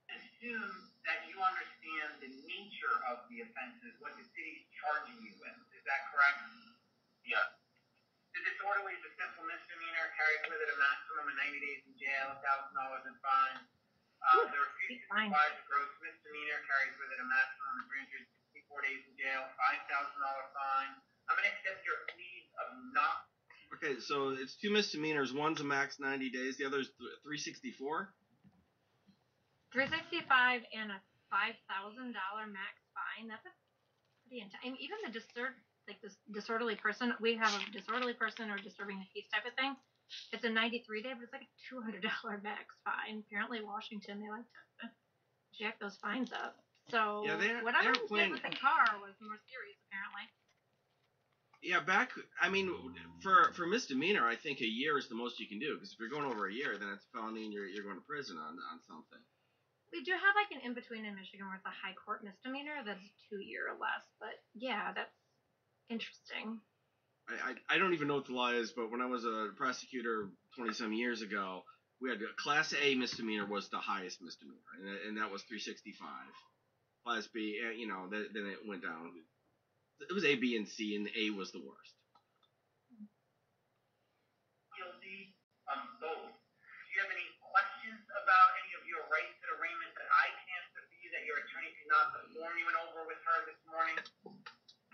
Assume that you understand the nature of the offenses, what the city's charging you with. Is that correct? Yes. The disorderly is a simple misdemeanor, carries with it a maximum of 90 days in jail, $1,000 in fine. The refusal to comply is a gross misdemeanor, carries with it a maximum of 364 days in jail, $5,000 fine. I'm going to accept your plea of not. Okay, so it's 2 misdemeanors. One's a max 90 days. The other's 364. 365 and a $5,000 max fine. That's a pretty intense. I mean, even the this disorderly person. We have a disorderly person or disturbing the peace type of thing. It's a 93-day, but it's like a $200 max fine. Apparently, Washington, they like to jack those fines up. So yeah, whatever he did with the car was more serious, apparently. Yeah, I mean, for misdemeanor, I think a year is the most you can do, because if you're going over a year, then it's a felony and you're going to prison on something. We do have like an in-between in Michigan where it's a high court misdemeanor that's 2 year or less, but yeah, that's interesting. I don't even know what the law is, but when I was a prosecutor 20-some years ago, we had Class A misdemeanor was the highest misdemeanor, and that was 365. Class B, then it went down. It was A, B, and C, and A was the worst. Guilty on both. Do you have any questions about any of your rights at arraignment that I can answer for you that your attorney did not inform you and over with her this morning?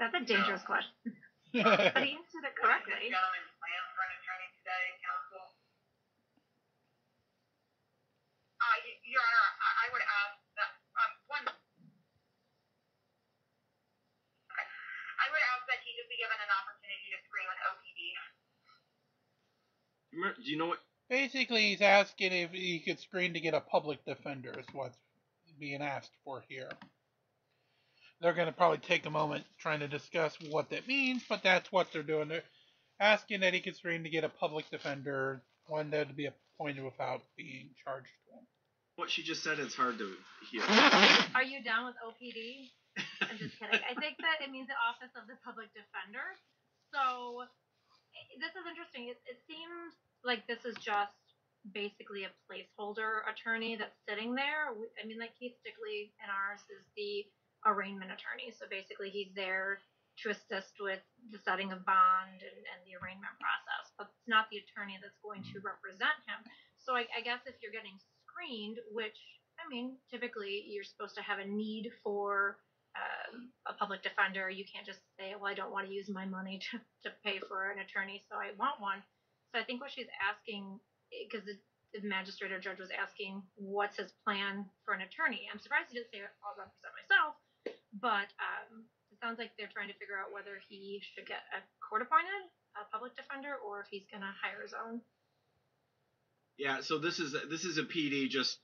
That's a dangerous question. But he answered it correctly. What is this gentleman's plan for an attorney today, counsel? Your Honor, I would ask that I would ask that he just be given an opportunity to screen with OPD. Do you know what Basically, he's asking if he could screen to get a public defender is what's being asked for here. They're going to probably take a moment trying to discuss what that means, but that's what they're doing. They're asking that he could screen to get a public defender, one that would be appointed without being charged to him. What she just said is hard to hear. Are you down with OPD? I'm just kidding. I think that it means the Office of the Public Defender. So this is interesting. It seems like this is just basically a placeholder attorney that's sitting there. I mean, like Keith Stickley in ours is the arraignment attorney. So basically he's there to assist with the setting of bond and the arraignment process. But it's not the attorney that's going to represent him. So I guess if you're getting screened, which, I mean, typically you're supposed to have a need for a public defender. You can't just say, well, I don't want to use my money to pay for an attorney, so I want one. So I think what she's asking, because the magistrate or judge was asking, what's his plan for an attorney? I'm surprised he didn't say, I'll represent myself, but it sounds like they're trying to figure out whether he should get a court-appointed public defender or if he's going to hire his own. Yeah, so this is a PD just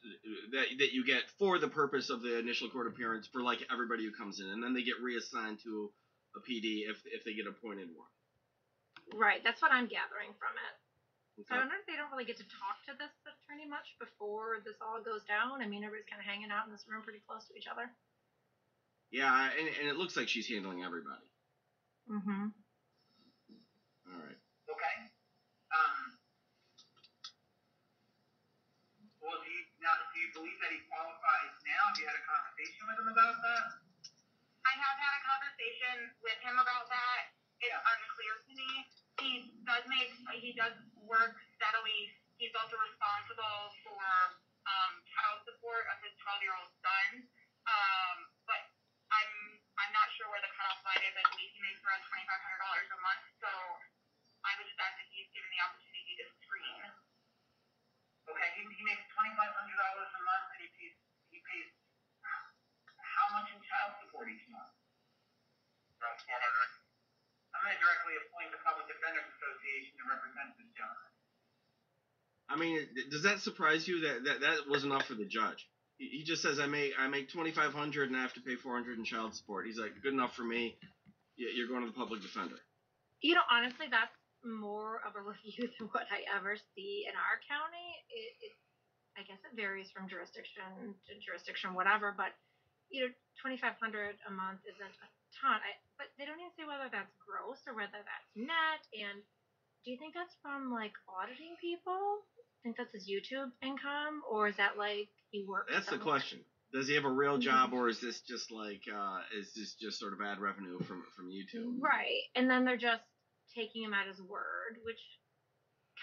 that you get for the purpose of the initial court appearance for like everybody who comes in, and then they get reassigned to a PD if they get appointed one. Right, that's what I'm gathering from it. Okay. So I wonder if they don't really get to talk to this attorney much before this all goes down. I mean, everybody's kind of hanging out in this room pretty close to each other. Yeah, and it looks like she's handling everybody. Mm-hmm. All right. Okay. Well, do you believe that he qualifies now? Have you had a conversation with him about that? I have had a conversation with him about that. It's unclear to me. He does work steadily. He's also responsible for child support of his 12-year-old son. But I'm not sure where the cutoff line is. I believe he makes around $2,500 a month. So I would just ask that he's given the opportunity to screen. Okay, he makes $2,500 a month, and he pays how much in child support each month? Around $400. I'm going to directly appoint the Public Defenders Association to represent this gentleman. I mean, does that surprise you that was enough for the judge? He just says I make $2,500 and I have to pay $400 in child support. He's like, good enough for me. You're going to the public defender. You know, honestly, that's more of a review than what I ever see in our county. I guess it varies from jurisdiction to jurisdiction, whatever. But you know, $2,500 a month isn't a ton. But they don't even say whether that's gross or whether that's net. And do you think that's from like auditing people? Think that's his YouTube income, or is that like he works? That's the question. Does he have a real job, or is this just like is this just sort of ad revenue from YouTube? Right, and then they're just taking him at his word, which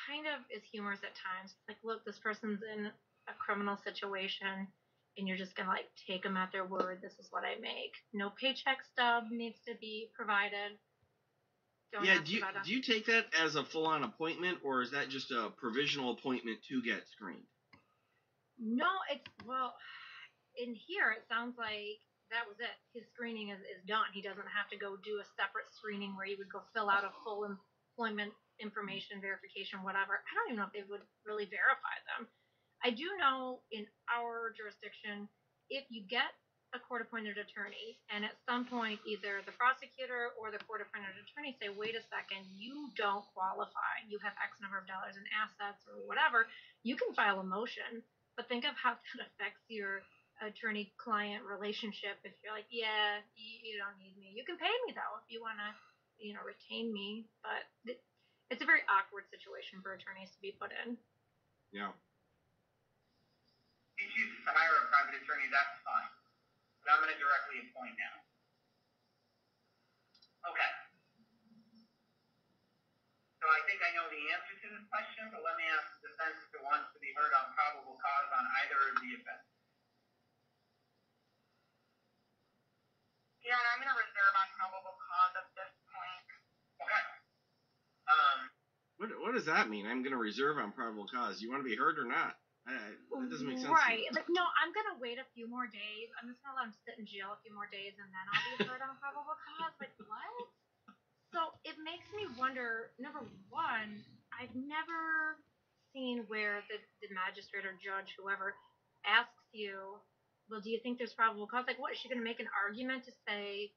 kind of is humorous at times. Like, look, this person's in a criminal situation, and you're just gonna like take them at their word. This is what I make. No paycheck stub needs to be provided. Do you take that as a full-on appointment, or is that just a provisional appointment to get screened? No, in here it sounds like that was it. His screening is done. He doesn't have to go do a separate screening where he would go fill out a full employment information verification, whatever. I don't even know if they would really verify them. I do know in our jurisdiction, if you get a court-appointed attorney, and at some point either the prosecutor or the court-appointed attorney say, wait a second, you don't qualify, you have X number of dollars in assets or whatever, you can file a motion, but think of how that affects your attorney-client relationship if you're like, yeah, you don't need me. You can pay me, though, if you want to, retain me, but it's a very awkward situation for attorneys to be put in. Yeah. If you choose to hire a private attorney, that's fine. But I'm going to directly appoint now. Okay. So I think I know the answer to this question, but let me ask the defense if it wants to be heard on probable cause on either of the offenses. Your Honor, I'm going to reserve on probable cause at this point. Okay. What does that mean? I'm going to reserve on probable cause. You want to be heard or not? That doesn't make sense. Right. Like, no, I'm going to wait a few more days. I'm just going to let him sit in jail a few more days, and then I'll be heard on probable cause. Like, what? So it makes me wonder, number one, I've never seen where the magistrate or judge, whoever, asks you, well, do you think there's probable cause? Like, what, is she going to make an argument to say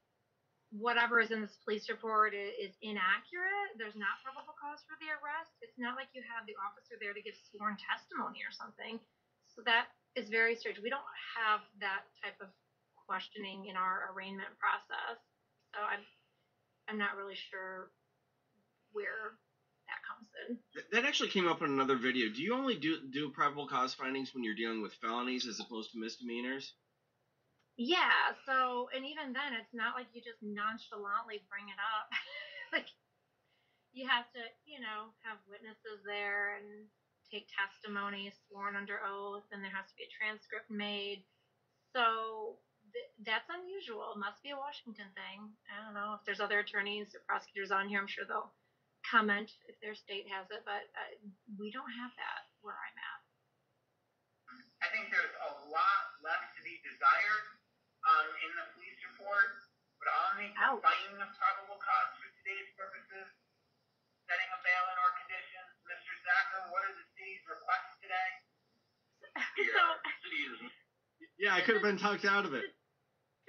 whatever is in this police report is inaccurate? There's not probable cause for the arrest? It's not like you have the officer there to give sworn testimony or something. So that is very strange. We don't have that type of questioning in our arraignment process. So I'm not really sure where that comes in. That actually came up in another video. Do you only do probable cause findings when you're dealing with felonies as opposed to misdemeanors? Yeah, so, and even then, it's not like you just nonchalantly bring it up. Like, you have to, have witnesses there and take testimony sworn under oath, and there has to be a transcript made. So, that's unusual. It must be a Washington thing. I don't know if there's other attorneys or prosecutors on here. I'm sure they'll comment if their state has it, but we don't have that where I'm at. I think there's a lot left to be desired in the police report, but I'll make a finding of probable cause for today's purposes. Setting a bail in or conditions. Mr. Zacher, what are the city's requests today? Yeah, I could have been talked out of it.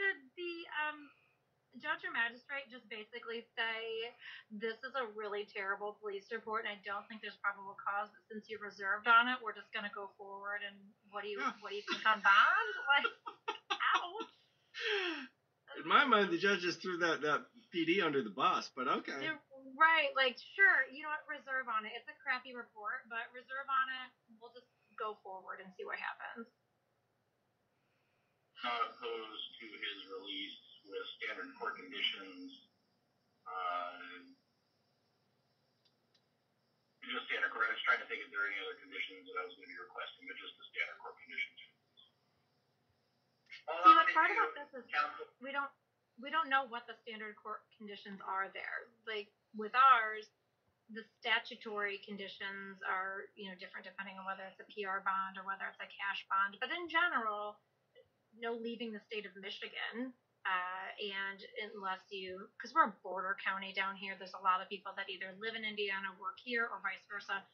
Did the judge or magistrate just basically say, this is a really terrible police report and I don't think there's probable cause, but since you reserved on it, we're just going to go forward, and what do you think on bond? Like, ouch. In my mind, the judge just threw that PD under the bus, but okay. Right, like, sure, you know what, reserve on it. It's a crappy report, but reserve on it. We'll just go forward and see what happens. Not opposed to his release with standard court conditions. Just standard court. I was trying to think if there are any other conditions that I was going to be requesting, but just the standard court conditions. See, what's hard about this is we don't know what the standard court conditions are there. Like, with ours, the statutory conditions are, different depending on whether it's a PR bond or whether it's a cash bond. But in general, no leaving the state of Michigan, and unless because we're a border county down here, there's a lot of people that either live in Indiana, work here, or vice versa.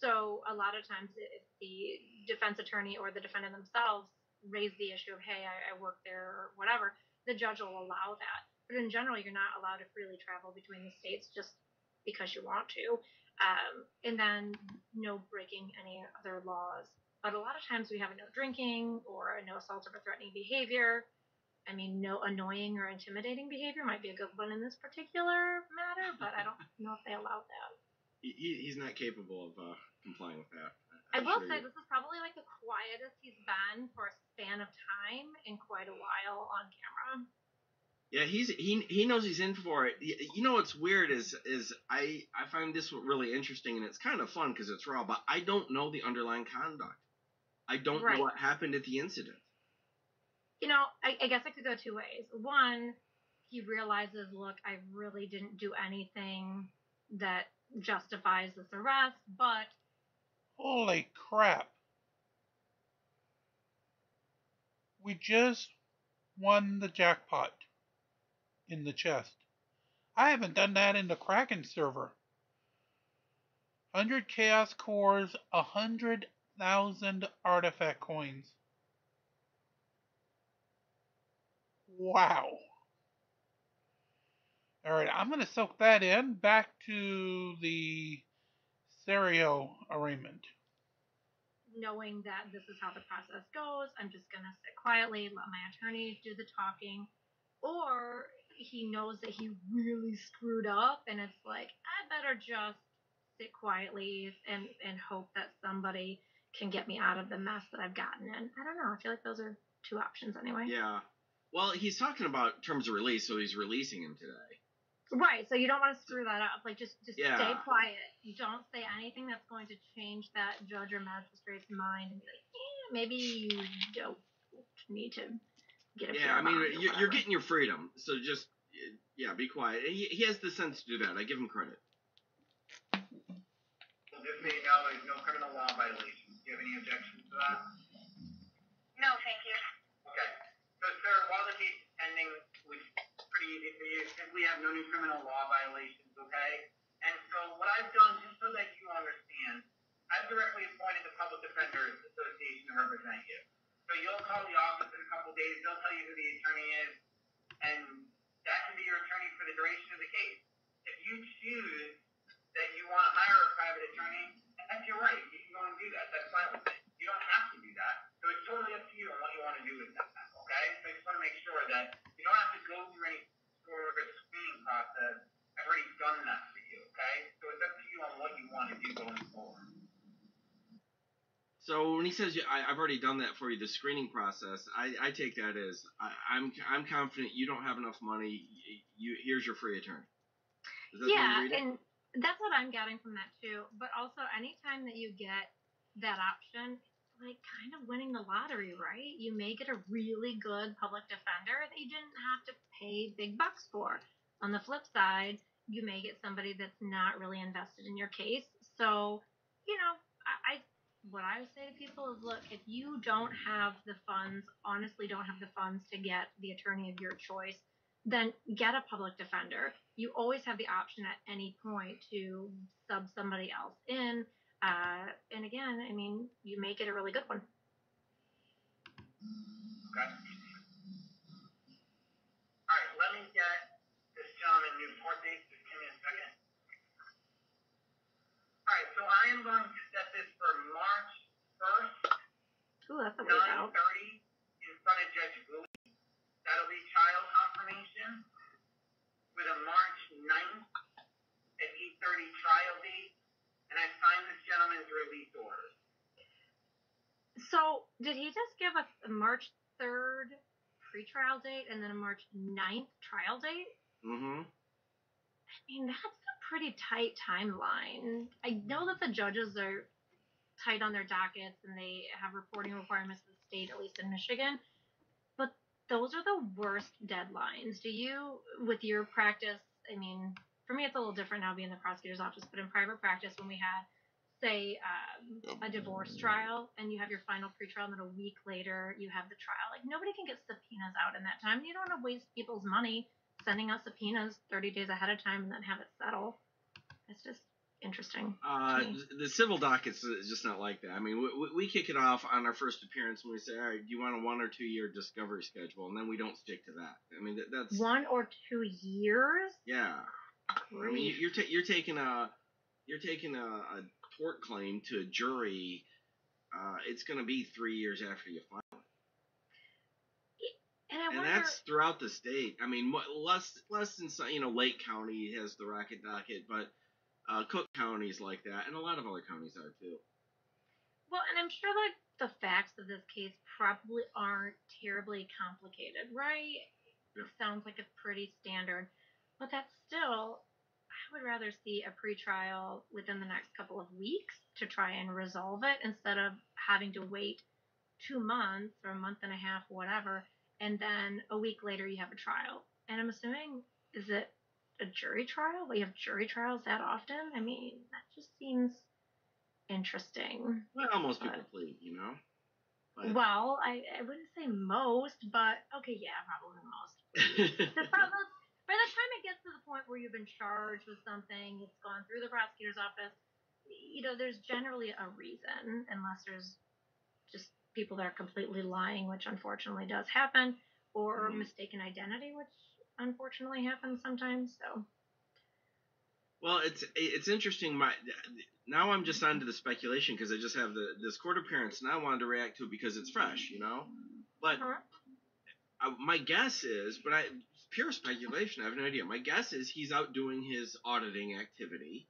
So a lot of times, if the defense attorney or the defendant themselves raise the issue of, hey, I work there or whatever, the judge will allow that. But in general, you're not allowed to freely travel between the states just because you want to. And then no breaking any other laws. But a lot of times we have a no drinking or a no assault or threatening behavior. I mean, no annoying or intimidating behavior might be a good one in this particular matter, but I don't know if they allow that. He's not capable of complying with that. I will say this is probably like the quietest he's been for a span of time in quite a while on camera. Yeah, he knows he's in for it. You know what's weird is I find this really interesting, and it's kind of fun because it's raw, but I don't know the underlying conduct. I don't know what happened at the incident. I guess it could go two ways. One, he realizes, look, I really didn't do anything that justifies this arrest, but... Holy crap. We just won the jackpot in the chest. I haven't done that in the Kraken server. 100 Chaos Cores, 100,000 artifact coins. Wow. Alright, I'm going to soak that in. Back to the Serio arraignment. Knowing that this is how the process goes, I'm just going to sit quietly, let my attorney do the talking. Or he knows that he really screwed up, and it's like, I better just sit quietly and hope that somebody can get me out of the mess that I've gotten in. I don't know. I feel like those are two options anyway. Yeah. Well, he's talking about terms of release, so he's releasing him today. Right, so you don't want to screw that up. Like, just stay quiet. You don't say anything that's going to change that judge or magistrate's mind and be like, maybe you don't need to get a I mean, you're getting your freedom, so just, be quiet. He has the sense to do that. I give him credit. Well, just so you know, there's no criminal law violations. Do you have any objections to that? No, thank you. Okay. So, sir, while the case is pending, which is pretty easy for you, since we have no new criminal law violations, okay? And so what I've done, just so that you understand, I've directly you'll call the office in a couple days. They'll tell you who the attorney is, and that can be your attorney for the duration of the case. If you choose that you want to hire a private attorney, that's your right. You can go and do that. That's fine with me. You don't have to do that. So it's totally up to you on what you want to do with that. Okay? So I just want to make sure that you don't have to go through any sort of screening process. I've already done that for you. Okay? So it's up to you on what you want to do going forward. So when he says I've already done that for you, the screening process, I take that as I'm confident you don't have enough money. Here's your free attorney. Is that yeah, and that's what I'm getting from that too. But also, anytime that you get that option, it's like kind of winning the lottery, right? You may get a really good public defender that you didn't have to pay big bucks for. On the flip side, you may get somebody that's not really invested in your case. So, what I would say to people is, look, if you don't have the funds, honestly don't have the funds to get the attorney of your choice, then get a public defender. You always have the option at any point to sub somebody else in. And again, I mean, you may get a really good one. Okay. All right, let me get this gentleman new court date. Just give me a second. All right, so I am going to set this for March 1st, Ooh, that's a way out. 9:30 in front of Judge Bowie. That'll be trial confirmation with a March 9th at 8:30 trial date, and I signed this gentleman's release order. So, did he just give us a March 3rd pre-trial date and then a March 9th trial date? Mm-hmm. I mean, that's a pretty tight timeline. I know that the judges are tight on their dockets and they have reporting requirements in the state, at least in Michigan, but those are the worst deadlines. Do you, with your practice, I mean, for me it's a little different now being in the prosecutor's office, but in private practice when we had, say, a divorce trial and you have your final pretrial and then a week later you have the trial, like nobody can get subpoenas out in that time. You don't want to waste people's money sending out subpoenas 30 days ahead of time and then have it settle. It's just interesting. The civil docket's just not like that. I mean, we kick it off on our first appearance when we say, all right, do you want a 1 or 2 year discovery schedule? And then we don't stick to that. I mean, that's 1 or 2 years. Yeah. I mean, you're taking a tort claim to a jury. It's going to be 3 years after you file it. And that's throughout the state. I mean, less than Lake County has the racket docket, but Cook County is like that, and a lot of other counties are too. Well, and I'm sure like the facts of this case probably aren't terribly complicated, right? Yeah. It sounds like it's pretty standard, but that's still, I would rather see a pretrial within the next couple of weeks to try and resolve it instead of having to wait 2 months or a month and a half, whatever, and then a week later you have a trial. And I'm assuming, is it a jury trial? We have jury trials that often? I mean, that just seems interesting. Well, most people plead, But... Well, I wouldn't say most, but okay, yeah, probably most. The problem is, by the time it gets to the point where you've been charged with something, it's gone through the prosecutor's office, there's generally a reason, unless there's just people that are completely lying, which unfortunately does happen, or mistaken identity, which unfortunately happens sometimes. So, well, it's interesting. Now I'm just onto the speculation because I just have this court appearance, and I wanted to react to it because it's fresh, But my guess is, but it's pure speculation. I have no idea. My guess is he's out doing his auditing activity.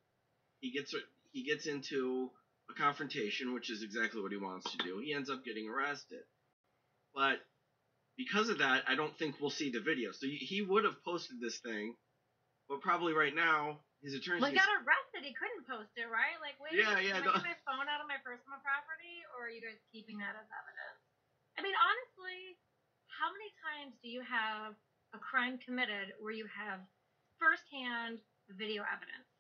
He gets into a confrontation, which is exactly what he wants to do. He ends up getting arrested, but because of that, I don't think we'll see the video. So he would have posted this thing, but probably right now his attorney. Well, he got arrested. He couldn't post it, right? Like, wait, can I get my phone out of my personal property, or are you guys keeping that as evidence? I mean, honestly, how many times do you have a crime committed where you have firsthand video evidence?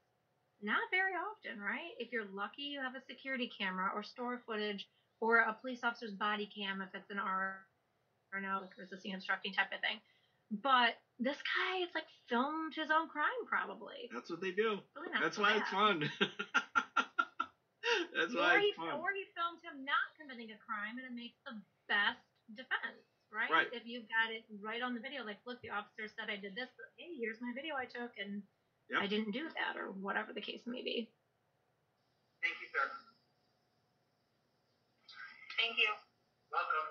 Not very often, right? If you're lucky, you have a security camera or store footage or a police officer's body cam if it's an or no, like resisting obstructing type of thing. But this guy, it's like filmed his own crime, probably. That's what they do. Really That's why it's fun. That's why it's fun. Or he filmed him not committing a crime, and it makes the best defense, right? Right. If you've got it right on the video, like, look, the officer said I did this, but hey, here's my video I took, and I didn't do that, or whatever the case may be. Thank you, sir. Thank you. Welcome.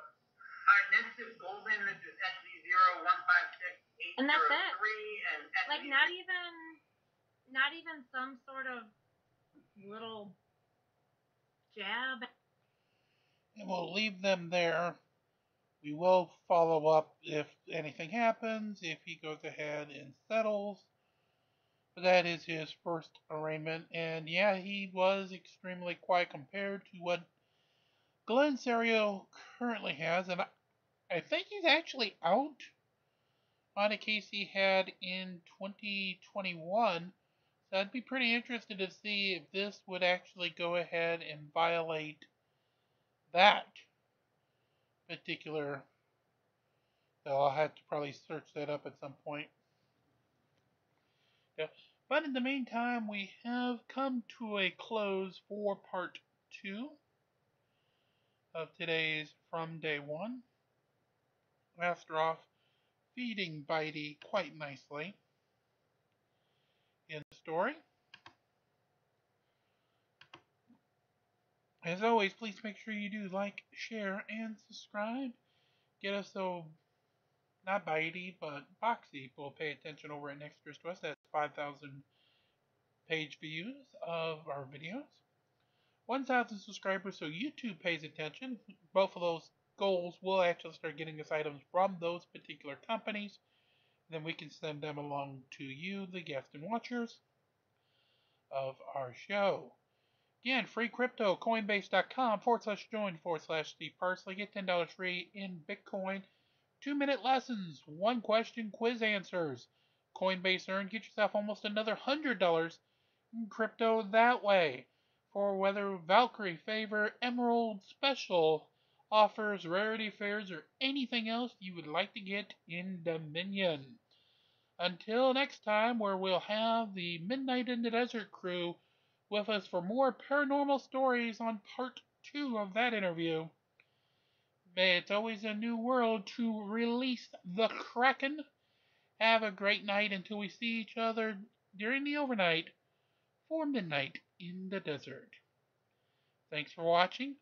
Alright, next is Golden. This is SC015683. And that's it. And Like, not even some sort of little jab. And we'll leave them there. We will follow up if anything happens, if he goes ahead and settles. But that is his first arraignment. And yeah, he was extremely quiet compared to what Glenn Serio currently has. And I think he's actually out on a case he had in 2021. So I'd be pretty interested to see if this would actually go ahead and violate that particular. So I'll have to probably search that up at some point. Yeah. But in the meantime, we have come to a close for part 2 of today's From Day One. After off, feeding Bitey quite nicely in the story. As always, please make sure you do like, share, and subscribe. Get us so, not Bitey, but Boxy will pay attention over at Nexters to us. That's 5,000 page views of our videos. 1,000 subscribers so YouTube pays attention. Both of those goals will actually start getting us items from those particular companies. Then we can send them along to you, the guests and watchers of our show. Again, free crypto, coinbase.com/join/Steve Parsley. Get $10 free in Bitcoin. 2-minute lessons, 1 question quiz answers. Coinbase Earn, get yourself almost another $100 in crypto that way. For whether Valkyrie, Favor, Emerald, Special offers, Rarity Fairs, or anything else you would like to get in Dominion. Until next time, where we'll have the Midnight in the Desert crew with us for more paranormal stories on part 2 of that interview. May it's always a new world to release the Kraken. Have a great night until we see each other during the overnight for Midnight in the Desert. Thanks for watching.